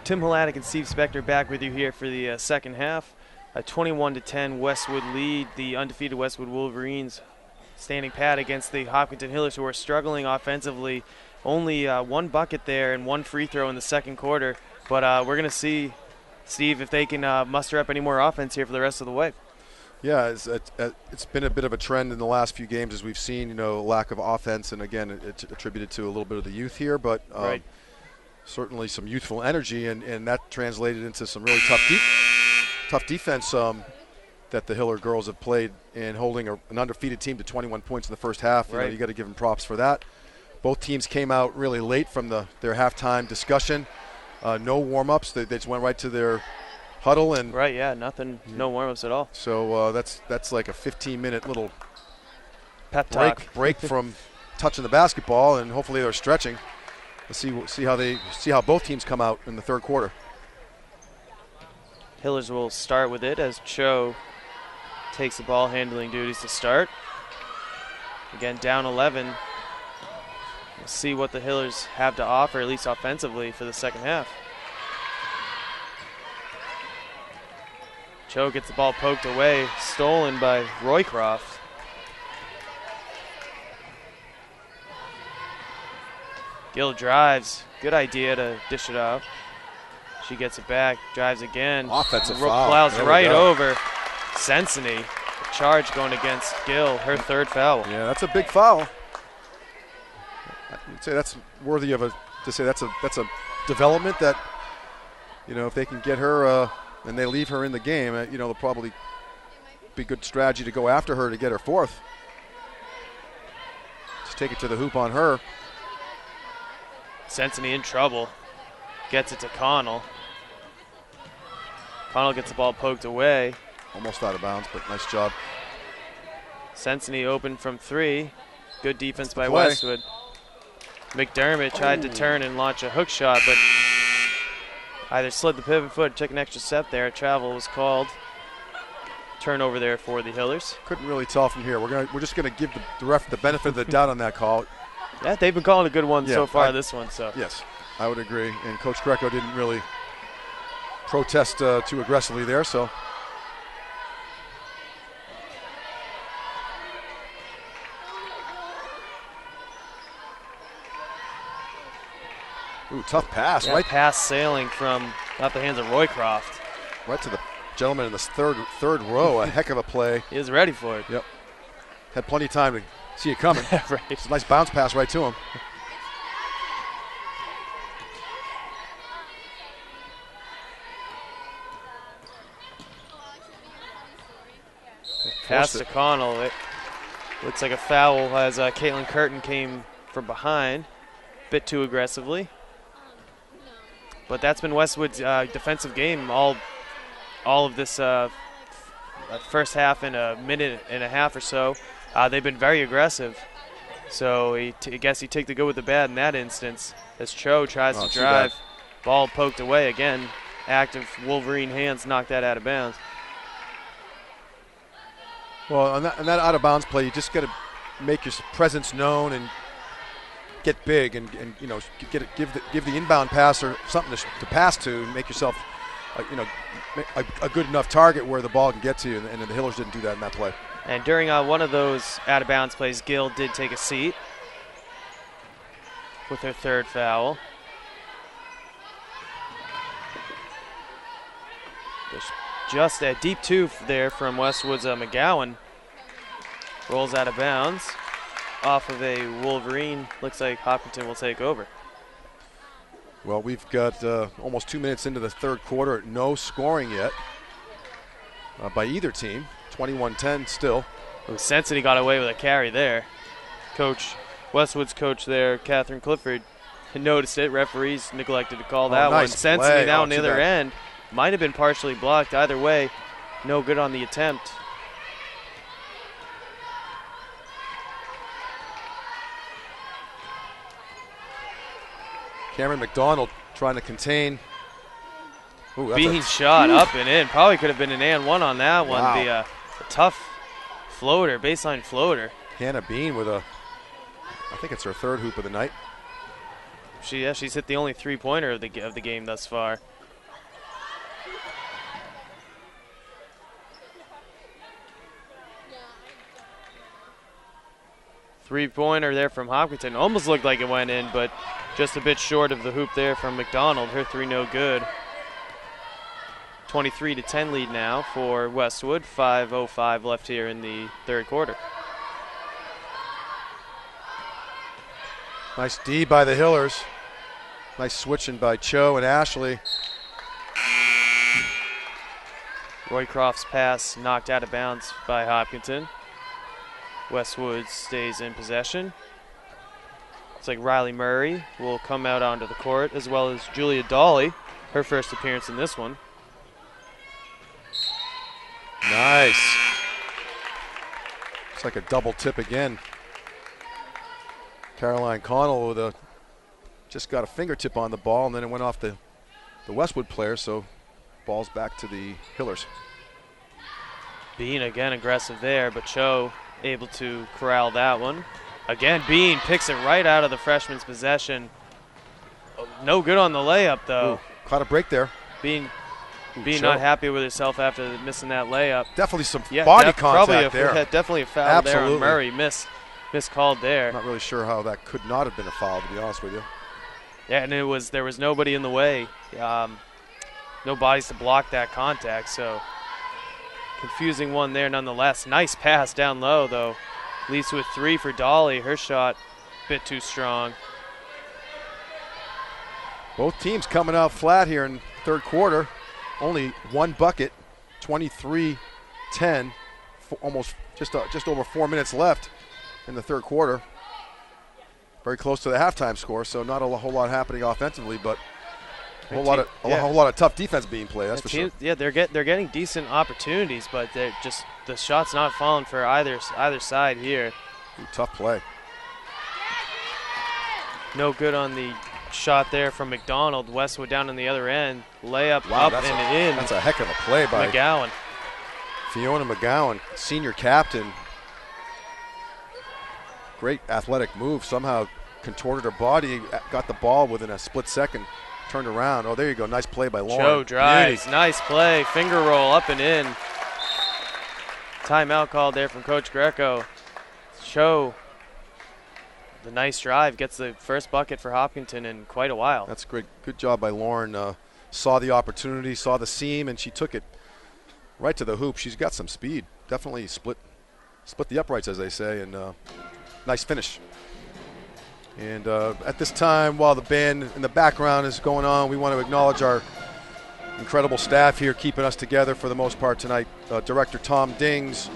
Tim Hladek and Steve Spector back with you here for the second half. A 21-10 Westwood lead. The undefeated Westwood Wolverines standing pat against the Hopkinton Hillers, who are struggling offensively. Only one bucket there and one free throw in the second quarter. But we're going to see, Steve, if they can muster up any more offense here for the rest of the way. Yeah, it's been a bit of a trend in the last few games, as we've seen, lack of offense. And, again, it's attributed to a little bit of the youth here. But right. Certainly some youthful energy, and that translated into some really tough defense that the Hiller girls have played in holding an undefeated team to 21 points in the first half. Right. You got to give them props for that. Both teams came out really late from their halftime discussion. No warm-ups. They just went right to their huddle. And right, yeah, nothing, no warm-ups at all. So that's like a 15-minute little pep talk break from touching the basketball, and hopefully they're stretching. Let's see how both teams come out in the third quarter. Hillers will start with it as Cho takes the ball handling duties to start. Again, down 11. We'll see what the Hillers have to offer, at least offensively, for the second half. Cho gets the ball poked away, stolen by Roycroft. Gill drives. Good idea to dish it up. She gets it back, drives again. Offensive foul. Plows right over Sensini. Charge going against Gill, her third foul. Yeah, that's a big foul. I'd say that's worthy of that's a development that, if they can get her and they leave her in the game, they'll probably be good strategy to go after her to get her fourth. Just take it to the hoop on her. Sensini in trouble. Gets it to Connell. Connell gets the ball poked away. Almost out of bounds, but nice job. Sensini open from three. Good defense by Westwood. McDermott tried to turn and launch a hook shot, but either slid the pivot foot or took an extra step there. Travel was called. Turnover there for the Hillers. Couldn't really tell from here. We're just gonna give the ref the benefit of the doubt on that call. Yeah, they've been calling a good one so far, this one. So yes, I would agree. And Coach Greco didn't really protest too aggressively there. So tough pass, right? Pass sailing from out the hands of Roycroft. Right to the gentleman in the third row. A heck of a play. He was ready for it. Yep. Had plenty of time to see it coming. Right. It's a nice bounce pass right to him. Pass to Connell. It looks like a foul as Caitlin Curtin came from behind. Bit too aggressively. But that's been Westwood's defensive game all of this first half and a minute and a half or so. They've been very aggressive. So I guess he took the good with the bad in that instance as Cho tries to drive. Ball poked away again. Active Wolverine hands knocked that out of bounds. Well, on that out of bounds play, you just got to make your presence known and get big and give the inbound passer something to pass to, make yourself a good enough target where the ball can get to you, and the Hillers didn't do that in that play. And during one of those out of bounds plays, Gill did take a seat with her third foul. There's just a deep two there from Westwood's McGowan. Rolls out of bounds. Off of a Wolverine. Looks like Hopkinton will take over. Well, we've got almost 2 minutes into the third quarter. No scoring yet by either team. 21-10 still. Sensini got away with a carry there. Westwood's coach there, Catherine Clifford, noticed it. Referees neglected to call that nice one. Sensini now on the too other bad. end. Might have been partially blocked. Either way, no good on the attempt. Cameron McDonald trying to contain. Bean shot up and in. Probably could have been an and one on that one. Wow. The tough floater, baseline floater. Hannah Bean with I think it's her third hoop of the night. She's hit the only three-pointer of the game thus far. Three-pointer there from Hopkinton. Almost looked like it went in, but just a bit short of the hoop there from McDonald. Her three no good. 23-10 lead now for Westwood. 5:05 left here in the third quarter. Nice D by the Hillers. Nice switching by Cho and Ashley. Roycroft's pass knocked out of bounds by Hopkinton. Westwood stays in possession. It's like Riley Murray will come out onto the court, as well as Julia Dawley, her first appearance in this one. Nice. It's like a double tip again. Caroline Connell with just got a fingertip on the ball, and then it went off the Westwood player, so ball's back to the Hillers. Bean again aggressive there, but Cho able to corral that one. Again, Bean picks it right out of the freshman's possession. No good on the layup, though. Ooh, caught a break there. Bean not happy with herself after missing that layup. Definitely some body contact there. Definitely a foul Absolutely. there on Murray. Miscalled there. Not really sure how that could not have been a foul, to be honest with you. Yeah, and there was nobody in the way. No bodies to block that contact, so confusing one there nonetheless. Nice pass down low, though. Leads to a three for Dolly. Her shot a bit too strong. Both teams coming out flat here in third quarter. Only one bucket, 23-10. Almost just over 4 minutes left in the third quarter. Very close to the halftime score, so not a whole lot happening offensively, but a whole lot of tough defense being played. That's for sure. Yeah, they're getting decent opportunities, but they're just the shot's not falling for either side here. Ooh, tough play. No good on the shot there from McDonald. Westwood down on the other end. Layup up and in. That's a heck of a play by McGowan. Fiona McGowan, senior captain. Great athletic move. Somehow contorted her body, got the ball within a split second, turned around. Oh, there you go. Nice play by Lauren. Cho drives. Beauty. Nice play. Finger roll up and in. Timeout called there from Coach Greco. Cho, the nice drive, gets the first bucket for Hopkinton in quite a while. That's great. Good job by Lauren. Saw the opportunity, saw the seam, and she took it right to the hoop. She's got some speed. Definitely split the uprights, as they say, and nice finish. And at this time, while the band in the background is going on, we want to acknowledge our incredible staff here keeping us together for the most part tonight. Director Tom Dings,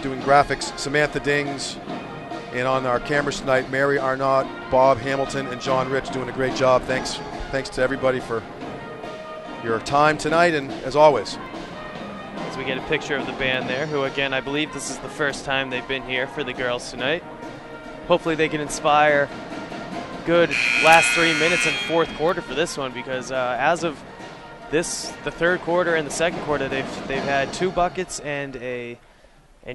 doing graphics, Samantha Dings, and on our cameras tonight, Mary Arnott, Bob Hamilton, and John Rich doing a great job. Thanks to everybody for your time tonight, and as always. As we get a picture of the band there, who again, I believe this is the first time they've been here for the girls tonight. Hopefully they can inspire good last 3 minutes in fourth quarter for this one, because as of the third quarter and the second quarter, they've had 2 buckets and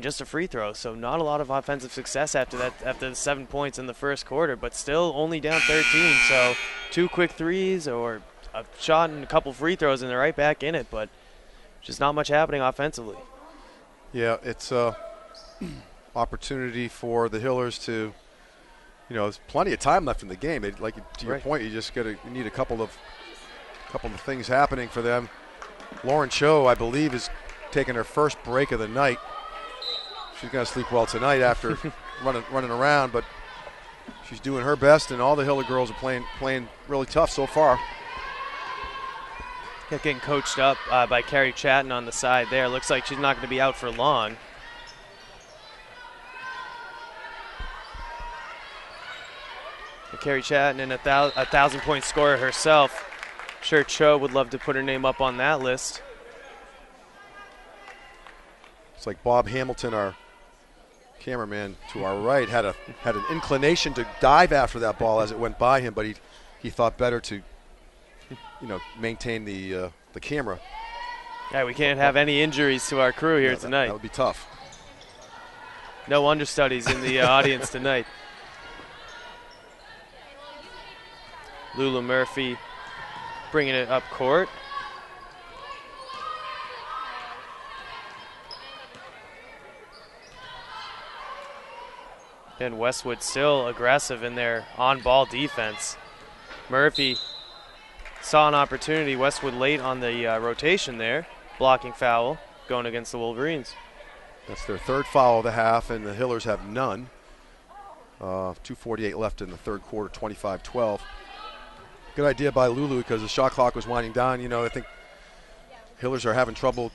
just a free throw. So not a lot of offensive success after the 7 points in the first quarter, but still only down 13. So 2 quick threes or a shot and a couple free throws, and they're right back in it, but just not much happening offensively. Yeah, it's opportunity for the Hillers to, there's plenty of time left in the game. Like to your point, you need a couple of things happening for them. Lauren Cho, I believe, is taking her first break of the night. She's going to sleep well tonight after running around, but she's doing her best, and all the Hiller girls are playing really tough so far. Getting coached up by Carrie Chatton on the side there. Looks like she's not going to be out for long. Carrie Chatton, and a 1,000-point scorer herself. I'm sure Cho would love to put her name up on that list. It's like Bob Hamilton, our cameraman to our right, had an inclination to dive after that ball as it went by him, but he thought better to maintain the camera. Yeah, we can't have any injuries to our crew here tonight. That would be tough. No understudies in the audience tonight. Lulu Murphy bringing it up court. And Westwood still aggressive in their on-ball defense. Murphy saw an opportunity. Westwood late on the rotation there, blocking foul, going against the Wolverines. That's their third foul of the half, and the Hillers have none. 2:48 left in the third quarter, 25-12. Good idea by Lulu because the shot clock was winding down. You know, I think Hillers are having trouble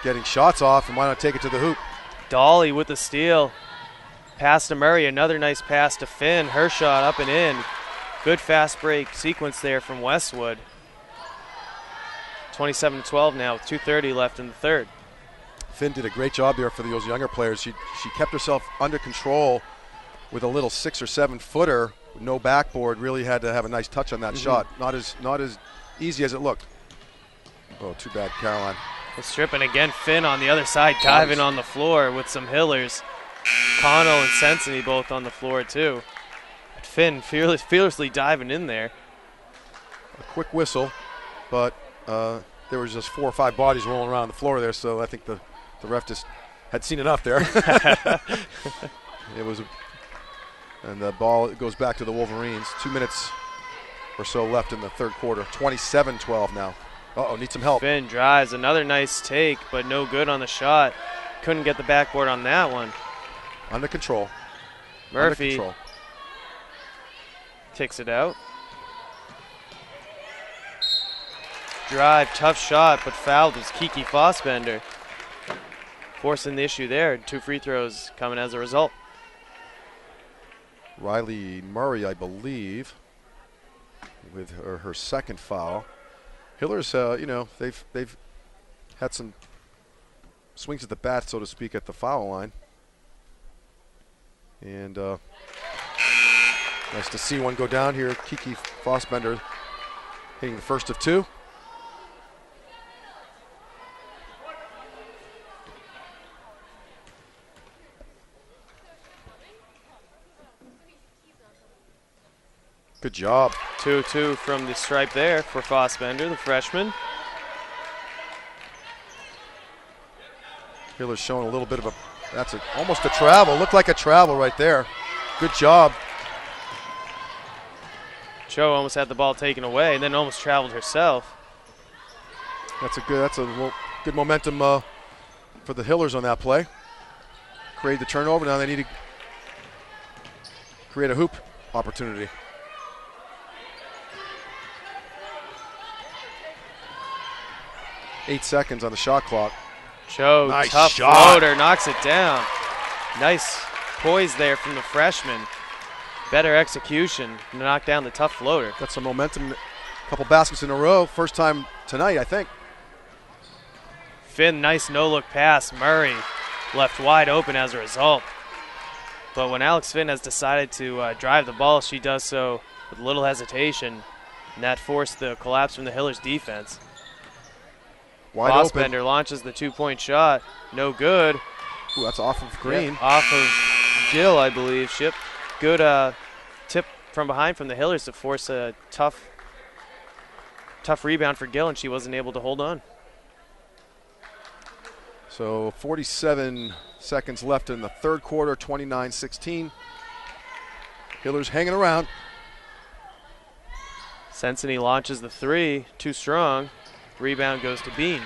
getting shots off, and why not take it to the hoop? Dolly with the steal. Pass to Murray, another nice pass to Finn. Her shot up and in. Good fast break sequence there from Westwood. 27-12 now with 2:30 left in the third. Finn did a great job there for those younger players. She kept herself under control with a little 6 or 7 footer, no backboard. Really had to have a nice touch on that shot. Not as easy as it looked. Oh, too bad, Caroline. The strip, and again Finn on the other side diving on the floor with some Hillers. Cano and Sensini both on the floor too. Finn fearlessly diving in there. A quick whistle, but there was just 4 or 5 bodies rolling around the floor there, so I think the ref just had seen enough there. And the ball goes back to the Wolverines. 2 minutes or so left in the third quarter. 27-12 now. Uh-oh, need some help. Finn drives, another nice take, but no good on the shot. Couldn't get the backboard on that one. Under control. Murphy Under control. takes it out. Drive, tough shot, but fouled was Kiki Fossbender. Forcing the issue there. 2 free throws coming as a result. Riley Murray, I believe, with her second foul. Hillers, you know, they've had some swings at the bat, so to speak, at the foul line. And nice to see one go down here. Kiki Fossbender hitting the first of 2. Good job. 2-2 from the stripe there for Fossbender, the freshman. Hillers showing a little bit of almost a travel. Looked like a travel right there. Good job. Cho almost had the ball taken away and then almost traveled herself. That's a good momentum for the Hillers on that play. Create the turnover. Now they need to create a hoop opportunity. Eight seconds on the shot clock. Cho, nice tough shot. floater, knocks it down. Nice poise there from the freshman. Better execution to knock down the tough floater. Got some momentum, a couple baskets in a row. First time tonight, I think. Finn, nice no-look pass. Murray left wide open as a result. But when Alex Finn has decided to drive the ball, she does so with little hesitation, and that forced the collapse from the Hillers defense. Wide Fossbender launches the 2-point shot. No good. Ooh, that's off of Green. Yeah, off of Gill, I believe. Good tip from behind from the Hillers to force a tough rebound for Gill, and she wasn't able to hold on. So 47 seconds left in the third quarter, 29-16. Hillers hanging around. Sensini launches the 3, too strong. Rebound goes to Bean.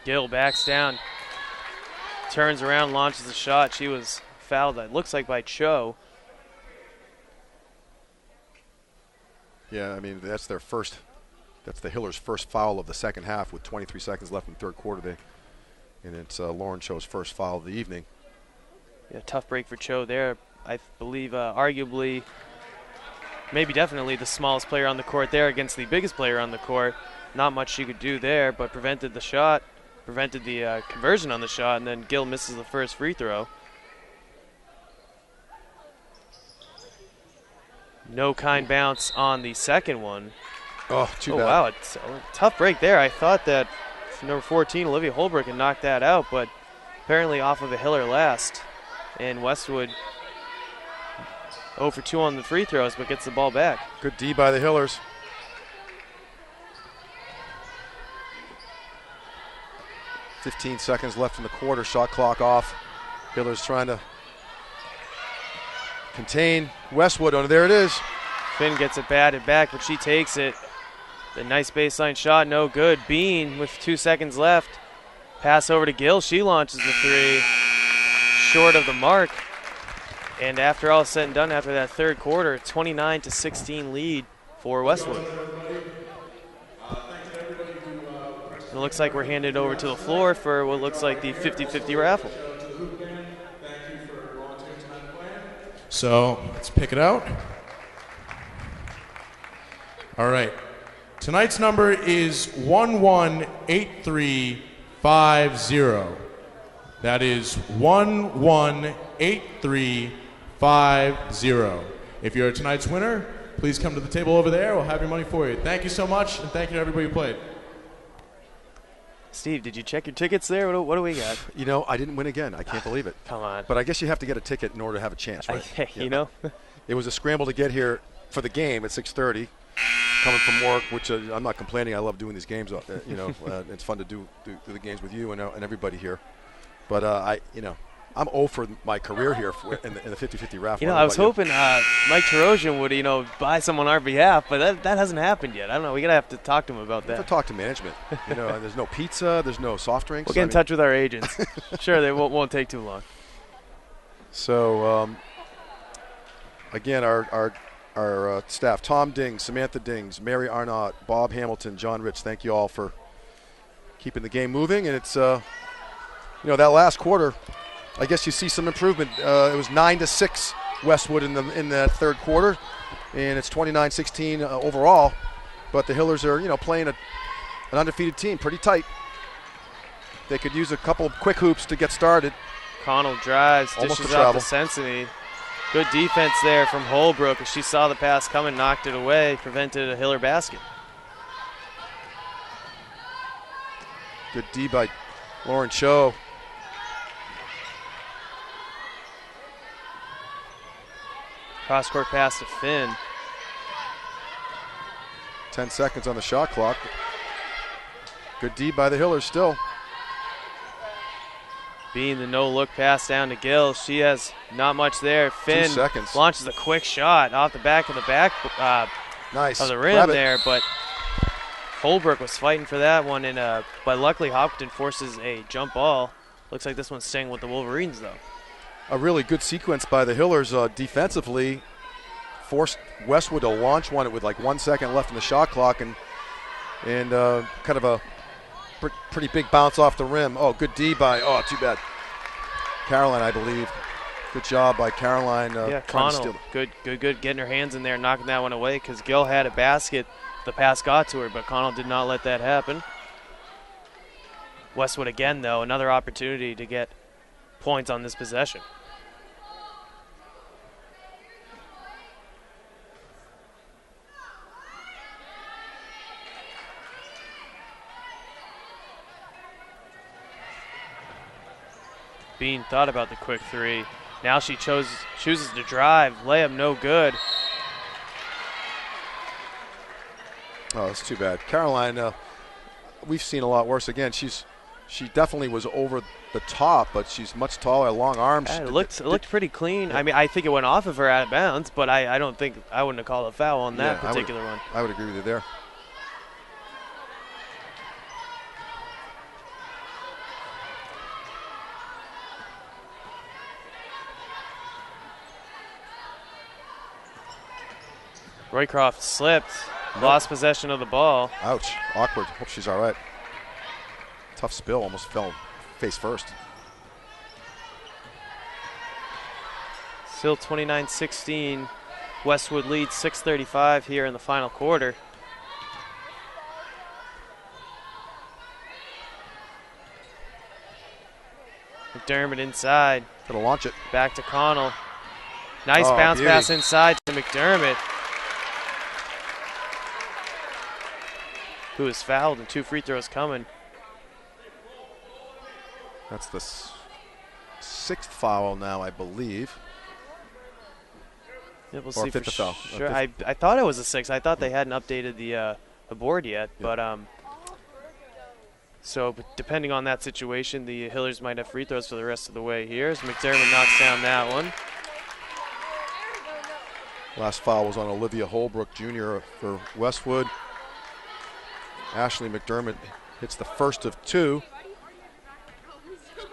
Gill backs down, turns around, launches the shot. She was fouled, it looks like by Cho. Yeah, I mean, that's the Hillers' first foul of the second half with 23 seconds left in the third quarter. And it's Lauren Cho's first foul of the evening. Yeah, tough break for Cho there. I believe arguably, maybe definitely the smallest player on the court there against the biggest player on the court. Not much she could do there, but prevented the shot, prevented the conversion on the shot, and then Gill misses the first free throw. No kind bounce on the second one. Oh, too bad. Wow, it's a tough break there. I thought that number 14, Olivia Holbrook, had knocked that out, but apparently off of a Hiller last. And Westwood 0 for 2 on the free throws, but gets the ball back. Good D by the Hillers. .15 seconds left in the quarter. Shot clock off. Hillers trying to contain Westwood. Oh, there it is. Finn gets it batted back, but she takes it. The nice baseline shot, no good. Bean with 2 seconds left. Pass over to Gill. She launches the three. Short of the mark. And after all is said and done, after that third quarter, 29-16 lead for Westwood. And it looks like we're handed over to the floor for what looks like the 50-50 raffle. So let's pick it out. All right. Tonight's number is 118350. That is 118350. If you're tonight's winner, please come to the table over there. We'll have your money for you. Thank you so much, and thank you to everybody who played. Steve, did you check your tickets there? What do we got? You know, I didn't win again. I can't believe it. Come on. But I guess you have to get a ticket in order to have a chance, right? You know? It was a scramble to get here for the game at 6:30, coming from work, which I'm not complaining. I love doing these games. It's fun to do the games with you and everybody here. But I'm 0 for my career here in the 50-50 raffle. I was hoping Mike Tarosian would, buy some on our behalf, but that hasn't happened yet. I don't know. We're going to have to talk to him about that. We have to talk to management. There's no pizza. There's no soft drinks. We'll get in touch with our agents. Sure, they won't take too long. So, again, our staff, Tom Dings, Samantha Dings, Mary Arnott, Bob Hamilton, John Rich, thank you all for keeping the game moving. And it's, that last quarter, I guess you see some improvement. It was 9-6 Westwood in that third quarter, and it's 29-16 overall. But the Hillers are, playing an undefeated team, pretty tight. They could use a couple quick hoops to get started. Connell drives, dishes out to Senseney. Good defense there from Holbrook as she saw the pass coming, knocked it away, prevented a Hiller basket. Good D by Lauren Cho. Cross-court pass to Finn. 10 seconds on the shot clock. Good D by the Hillers still. Being the no-look pass down to Gill. She has not much there. Finn 2 seconds. Launches a quick shot off the back of the nice. Of the rim there, but Holbrook was fighting for that one, but luckily Hopkinton forces a jump ball. Looks like this one's staying with the Wolverines, though. A really good sequence by the Hillers defensively. Forced Westwood to launch one with like 1 second left in the shot clock, and kind of a pretty big bounce off the rim. Oh, good D by, too bad. Caroline, I believe. Good job by Caroline. Connell, good getting her hands in there, knocking that one away because Gill had a basket. The pass got to her, but Connell did not let that happen. Westwood again, though, another opportunity to get points on this possession. Bean thought about the quick three. Now she chooses to drive. Layup no good. Oh, that's too bad. Caroline, we've seen a lot worse. Again, she definitely was over the top, but she's much taller, long arms. It looked pretty clean. I mean, I think it went off of her out of bounds, but I wouldn't have called a foul on that particular one. I would agree with you there. Roycroft slipped, lost possession of the ball. Ouch, awkward. Hope she's all right. Tough spill, almost fell face first. Still 29-16. Westwood leads 6:35 here in the final quarter. McDermott inside. Gonna launch it. Back to Connell. Nice bounce pass inside to McDermott. who is fouled, and 2 free throws coming. That's the 6th foul now, I believe. Yeah, we'll Or see for 5th foul. sure. I thought it was a 6. I thought they hadn't updated the board yet, but so depending on that situation, the Hillers might have free throws for the rest of the way here as McDermott knocks down that one. Last foul was on Olivia Holbrook Jr. for Westwood. Ashley McDermott hits the first of 2.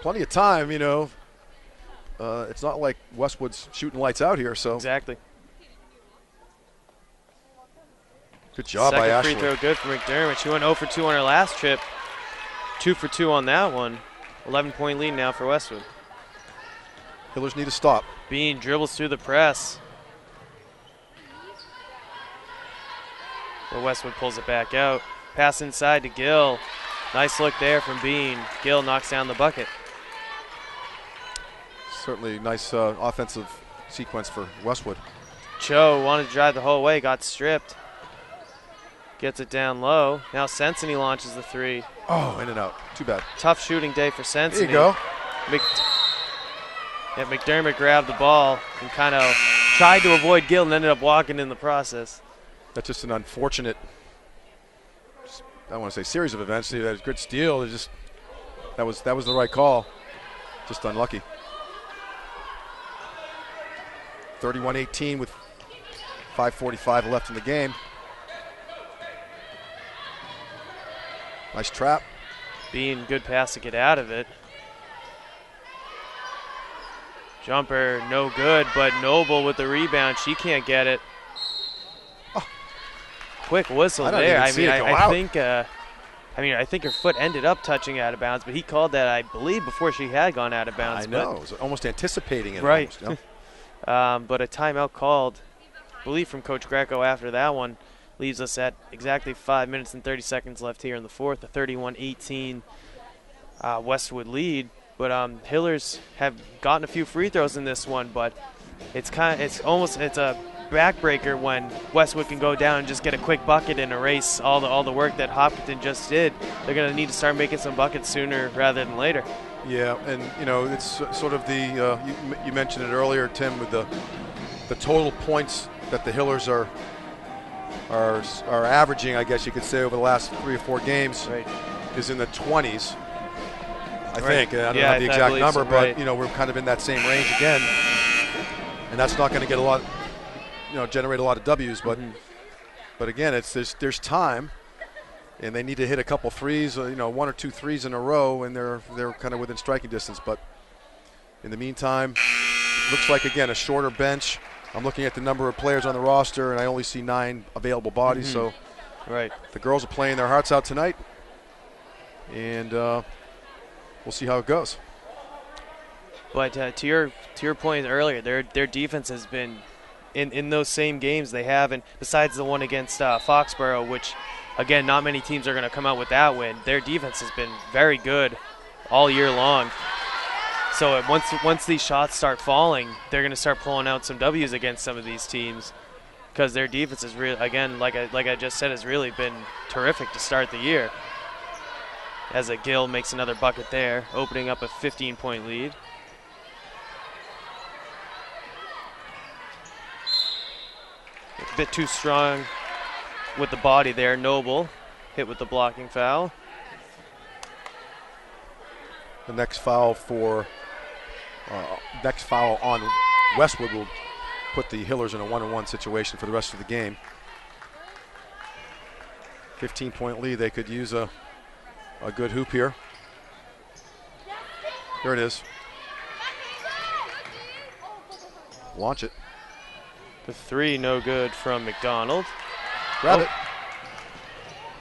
Plenty of time, you know. It's not like Westwood's shooting lights out here, so. Exactly. Good job by Ashley. Second free throw good for McDermott. She went 0 for 2 on her last trip. 2 for 2 on that one. 11-point lead now for Westwood. Hillers need to stop. Bean dribbles through the press. But Westwood pulls it back out. Pass inside to Gill. Nice look there from Bean. Gill knocks down the bucket. Certainly nice offensive sequence for Westwood. Cho wanted to drive the whole way, got stripped. Gets it down low. Now Sensony launches the 3. Oh, in and out. Too bad. Tough shooting day for Sensony. There you go. McDermott grabbed the ball and kind of tried to avoid Gill and ended up walking in the process. That's just an unfortunate, I don't want to say series of events. That was a good steal. That was the right call. Just unlucky. 31-18 with 5:45 left in the game. Nice trap. Bean, good pass to get out of it. Jumper, no good, but Noble with the rebound. She can't get it. Oh. Quick whistle I there. I think her foot ended up touching out of bounds, but he called that, I believe, before she had gone out of bounds. I know. It was almost anticipating it. Right. Almost, yeah. But a timeout called, I believe, from Coach Greco after that one. Leaves us at exactly 5 minutes and 30 seconds left here in the fourth. A 31-18 Westwood lead. But Hillers have gotten a few free throws in this one, but it's a backbreaker when Westwood can go down and just get a quick bucket and erase all the work that Hopkinton just did. They're going to need to start making some buckets sooner rather than later. Yeah, and it's sort of the you mentioned it earlier, Tim, with the total points that the Hillers are averaging, I guess you could say, over the last 3 or 4 games, right, is in the 20s. I think. I don't yeah, have the exact number, so, but right. we're kind of in that same range again, and that's not going to get a lot, generate a lot of W's. But but again, there's time, and they need to hit a couple threes, 1 or 2 threes in a row, and they're kind of within striking distance. But in the meantime, looks like again a shorter bench. I'm looking at the number of players on the roster, and I only see 9 available bodies. So right, the girls are playing their hearts out tonight, and we'll see how it goes. But to your point earlier, their defense has been in those same games they have, and besides the one against Foxborough, which again not many teams are going to come out with that win. Their defense has been very good all year long. So once these shots start falling, they're going to start pulling out some W's against some of these teams because their defense is really, again, like I just said, has really been terrific to start the year. As a Gill makes another bucket there, opening up a 15-point lead. A bit too strong with the body there. Noble hit with the blocking foul. The next foul on Westwood will put the Hillers in a 1-on-1 situation for the rest of the game. 15-point lead. They could use a good hoop here. Here it is. Launch it. The 3 no good from McDonald. Grab it.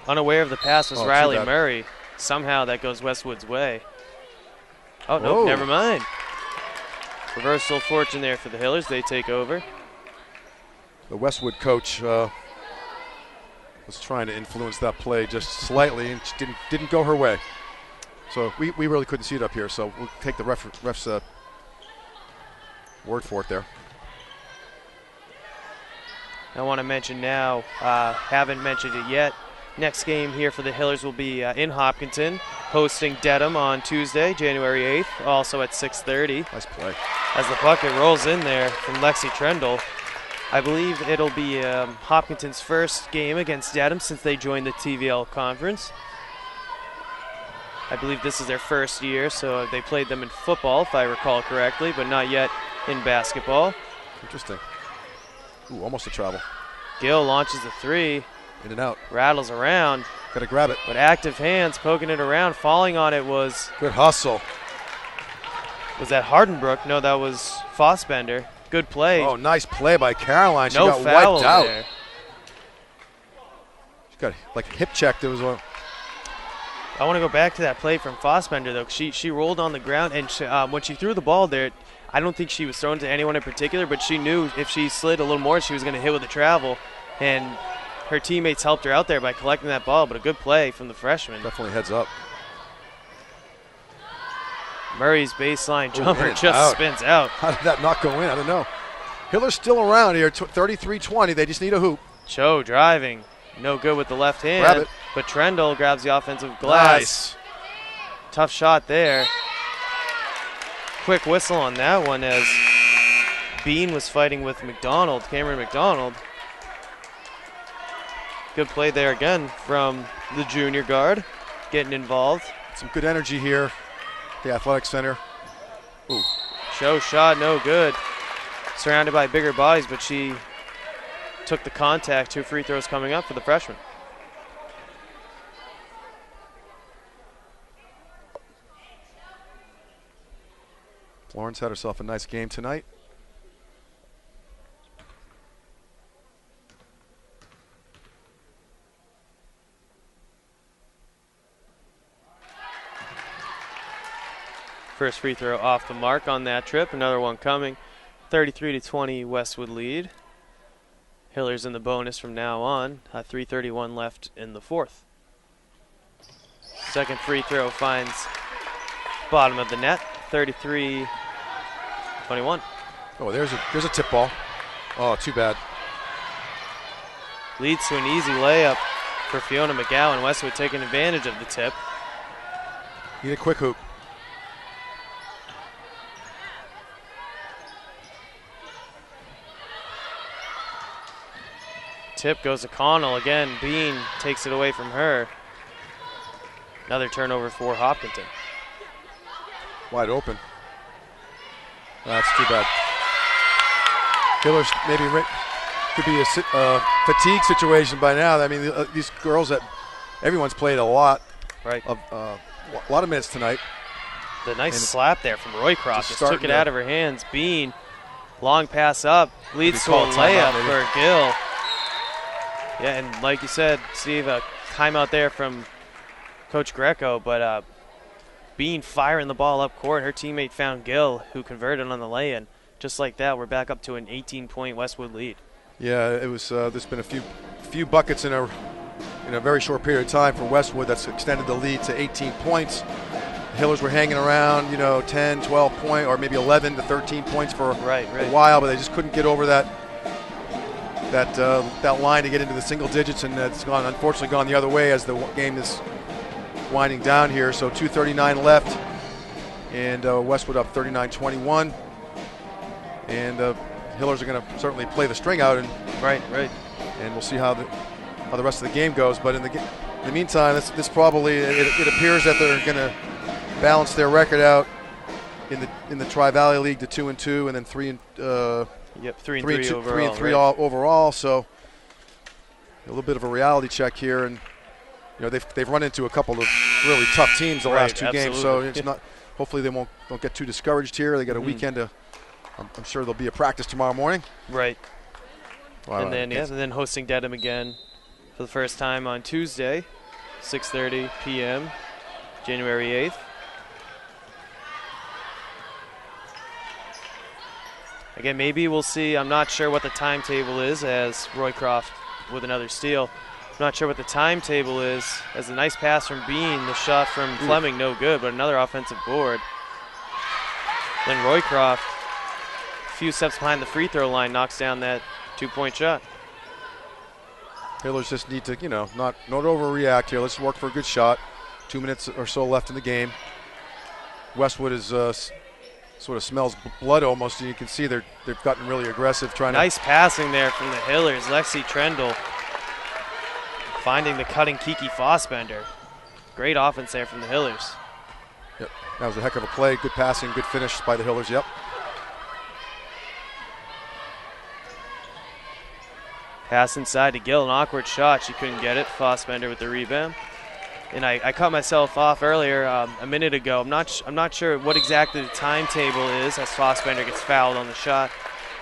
Unaware of the pass was too Riley bad. Murray. Somehow that goes Westwood's way. Oh, no, Whoa. never mind. Reversal fortune there for the Hillers. They take over. The Westwood coach was trying to influence that play just slightly and didn't go her way. So we really couldn't see it up here, so we'll take the ref's word for it there. I want to mention now, haven't mentioned it yet, Next game here for the Hillers will be in Hopkinton, hosting Dedham on Tuesday, January 8th, also at 6:30. Nice play. As the bucket rolls in there from Lexi Trendle. I believe it'll be Hopkinton's first game against Dedham since they joined the TVL conference. I believe this is their first year, so they played them in football, if I recall correctly, but not yet in basketball. Interesting. Ooh, almost a travel. Gill launches the three. In and out. Rattles around. Got to grab it. But active hands poking it around. Falling on it was... Good hustle. Was that Hardenbrook? No, that was Fossbender. Good play. Oh, nice play by Caroline. She no got foul wiped out. there. She got like a hip check. There was one. I want to go back to that play from Fossbender, though. She rolled on the ground, and when she threw the ball there, I don't think she was thrown to anyone in particular, but she knew if she slid a little more, she was going to hit with the travel. And her teammates helped her out there by collecting that ball, but a good play from the freshman. Definitely heads up. Murray's baseline jumper just out. spins out. How did that not go in? I don't know. Hiller's still around here, 33-20. They just need a hoop. Cho driving. No good with the left hand. Grab it. But Trendle grabs the offensive glass. Nice. Tough shot there. Quick whistle on that one as Bean was fighting with McDonald, Cameron McDonald. Good play there again from the junior guard, getting involved. Some good energy here. The athletic center. Ooh. Cho shot, no good. Surrounded by bigger bodies, but she took the contact. 2 free throws coming up for the freshman. Florence had herself a nice game tonight. First free throw off the mark on that trip. Another one coming. 33-20 Westwood lead. Hillers in the bonus from now on. 3:31 left in the fourth. Second free throw finds bottom of the net. 33-21. Oh, there's a tip ball. Oh, too bad. Leads to an easy layup for Fiona McGowan. Westwood taking advantage of the tip. Need a quick hoop. Tip goes to Connell again. Bean takes it away from her. Another turnover for Hopkinton. Wide open. That's too bad. Hillers maybe could be a fatigue situation by now. I mean, these girls that everyone's played a lot, right? Of a lot of minutes tonight. The nice slap there from Roycroft just took it to out of her hands. Bean, long pass up, leads to a layup for Gill. Yeah, and like you said, Steve, a timeout there from Coach Greco, but Bean firing the ball up court. Her teammate found Gill, who converted on the lay-in. Just like that, we're back up to an 18-point Westwood lead. Yeah, it was. There's been a few buckets in a very short period of time for Westwood that's extended the lead to 18 points. The Hillers were hanging around, 10, 12 point, or maybe 11 to 13 points for a while, but they just couldn't get over that line to get into the single digits, and it's unfortunately gone the other way as the game is winding down here. So 2:39 left, and Westwood up 39-21, and Hillers are going to certainly play the string out, and and we'll see how the rest of the game goes. But in the meantime, this probably it appears that they're going to balance their record out in the Tri-Valley League to 2-2, and then 3-3 overall. So a little bit of a reality check here, and they've run into a couple of really tough teams the last two games. So it's not. Hopefully they don't get too discouraged here. They got a weekend to. I'm sure there'll be a practice tomorrow morning. Right. And then hosting Dedham again for the first time on Tuesday, 6:30 p.m., January 8th. Again, maybe we'll see. I'm not sure what the timetable is, as Roycroft with another steal. I'm not sure what the timetable is, as a nice pass from Bean. The shot from Fleming, no good, but another offensive board. Then Roycroft, a few steps behind the free throw line, knocks down that 2-point shot. Hillers just need to, not overreact here. Let's work for a good shot. 2 minutes or so left in the game. Westwood is sort of smells blood almost, and you can see they've gotten really aggressive trying nice passing there from the Hillers. Lexi Trendle finding the cutting Kiki Fossbender. Great offense there from the Hillers. Yep, that was a heck of a play. Good passing, good finish by the Hillers, yep. Pass inside to Gill, an awkward shot. She couldn't get it. Fossbender with the rebound. And I cut myself off earlier a minute ago. I'm not sure what exactly the timetable is as Fossbender gets fouled on the shot.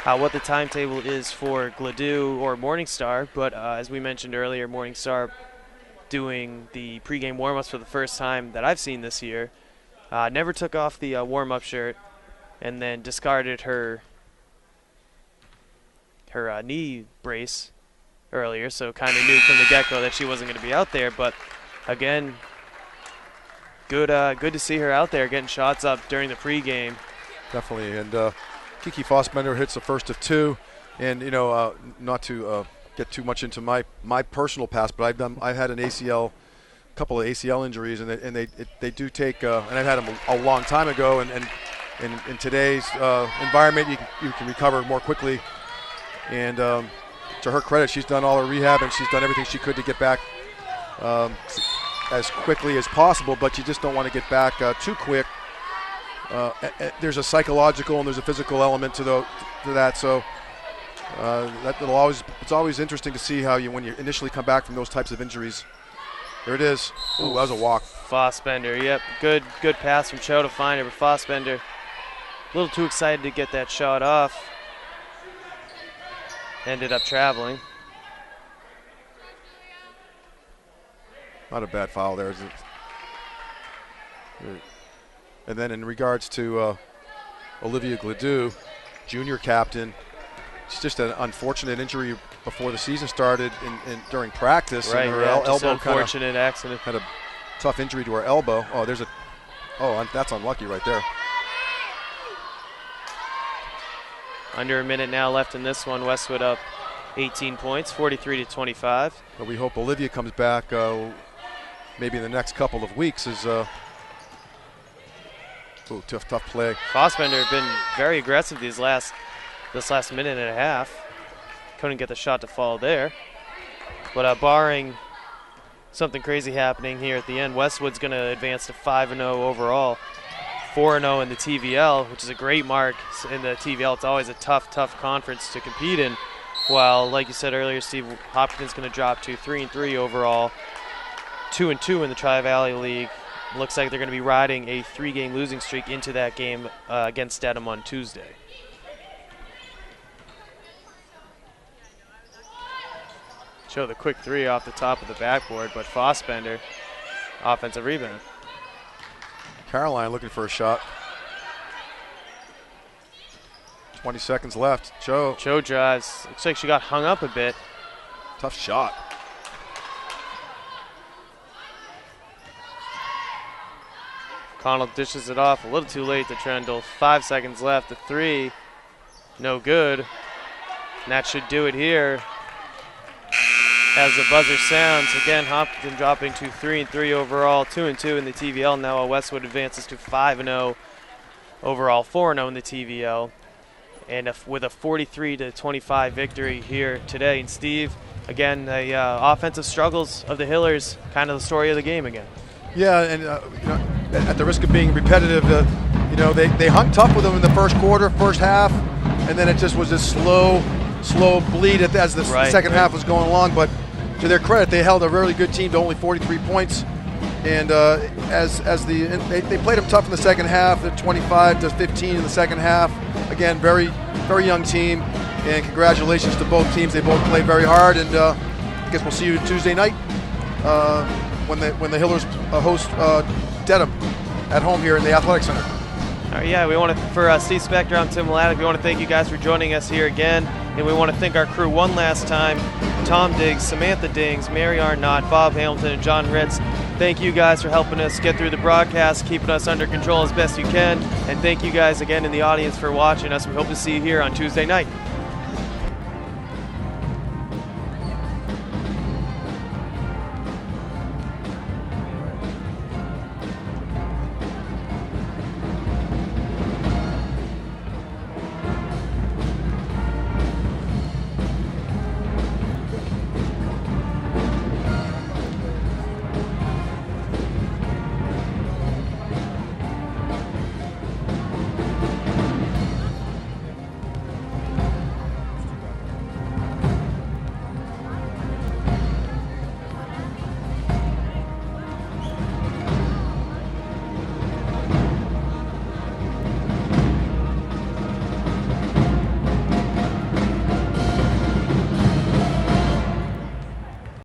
What the timetable is for Gladue or Morningstar, but as we mentioned earlier, Morningstar doing the pregame warm-ups for the first time that I've seen this year. Never took off the warm-up shirt, and then discarded her knee brace earlier, so kind of knew from the get-go that she wasn't going to be out there. But again, good to see her out there getting shots up during the pregame. Definitely, and Kiki Fossbender hits the first of two, and not to get too much into my personal past, but I've had an ACL, couple of ACL injuries, and they do take, and I've had them a long time ago, and in today's environment, you can recover more quickly. And to her credit, she's done all her rehab, and she's done everything she could to get back as quickly as possible, but you just don't want to get back too quick. There's a psychological and there's a physical element to that, so it's always interesting to see how when you initially come back from those types of injuries. There it is. Ooh, that was a walk. Fossbender, yep. Good pass from Cho to find her, but Fossbender a little too excited to get that shot off. Ended up traveling. Not a bad foul there, is it? And then in regards to Olivia Gladue, junior captain, it's just an unfortunate injury before the season started during practice. Right, and her elbow unfortunate accident. Had a tough injury to her elbow. That's unlucky right there. Under a minute now left in this one. Westwood up 18 points, 43-25. But we hope Olivia comes back maybe in the next couple of weeks. Tough play. Fossbender been very aggressive this last minute and a half. Couldn't get the shot to fall there. But barring something crazy happening here at the end, Westwood's going to advance to 5-0 overall. 4-0 in the TVL, which is a great mark in the TVL. It's always a tough conference to compete in. While, like you said earlier, Steve, Hopkinton's going to drop to 3-3 overall, 2-2 in the Tri-Valley League. Looks like they're going to be riding a 3-game losing streak into that game against Dedham on Tuesday. Show the quick three off the top of the backboard, but Fossbender, offensive rebound. Caroline looking for a shot. 20 seconds left. Cho drives. Looks like she got hung up a bit. Tough shot. Connell dishes it off a little too late to Trendle. 5 seconds left. The three, no good. And that should do it here. As the buzzer sounds, again, Hopkinton dropping to 3-3 overall, 2-2 in the TVL. Now Westwood advances to 5-0 overall, 4-0 in the TVL. And with a 43-25 victory here today. And Steve, again, the offensive struggles of the Hillers, kind of the story of the game again. Yeah, and at the risk of being repetitive, they hung tough with them in the first quarter, first half, and then it just was this slow bleed as the second half was going along. But to their credit, they held a really good team to only 43 points. And they played them tough in the second half, at 25-15 in the second half. Again, very, very young team, and congratulations to both teams. They both played very hard, and I guess we'll see you Tuesday night when the Hillers host Dedham at home here in the Athletic Center. All right, yeah, we want to, for Steve Spector, I'm Tim Laddick. We want to thank you guys for joining us here again, and we want to thank our crew one last time: Tom Diggs, Samantha Dings, Mary Arnott, Bob Hamilton, and John Ritz. Thank you guys for helping us get through the broadcast, keeping us under control as best you can, and thank you guys again in the audience for watching us. We hope to see you here on Tuesday night.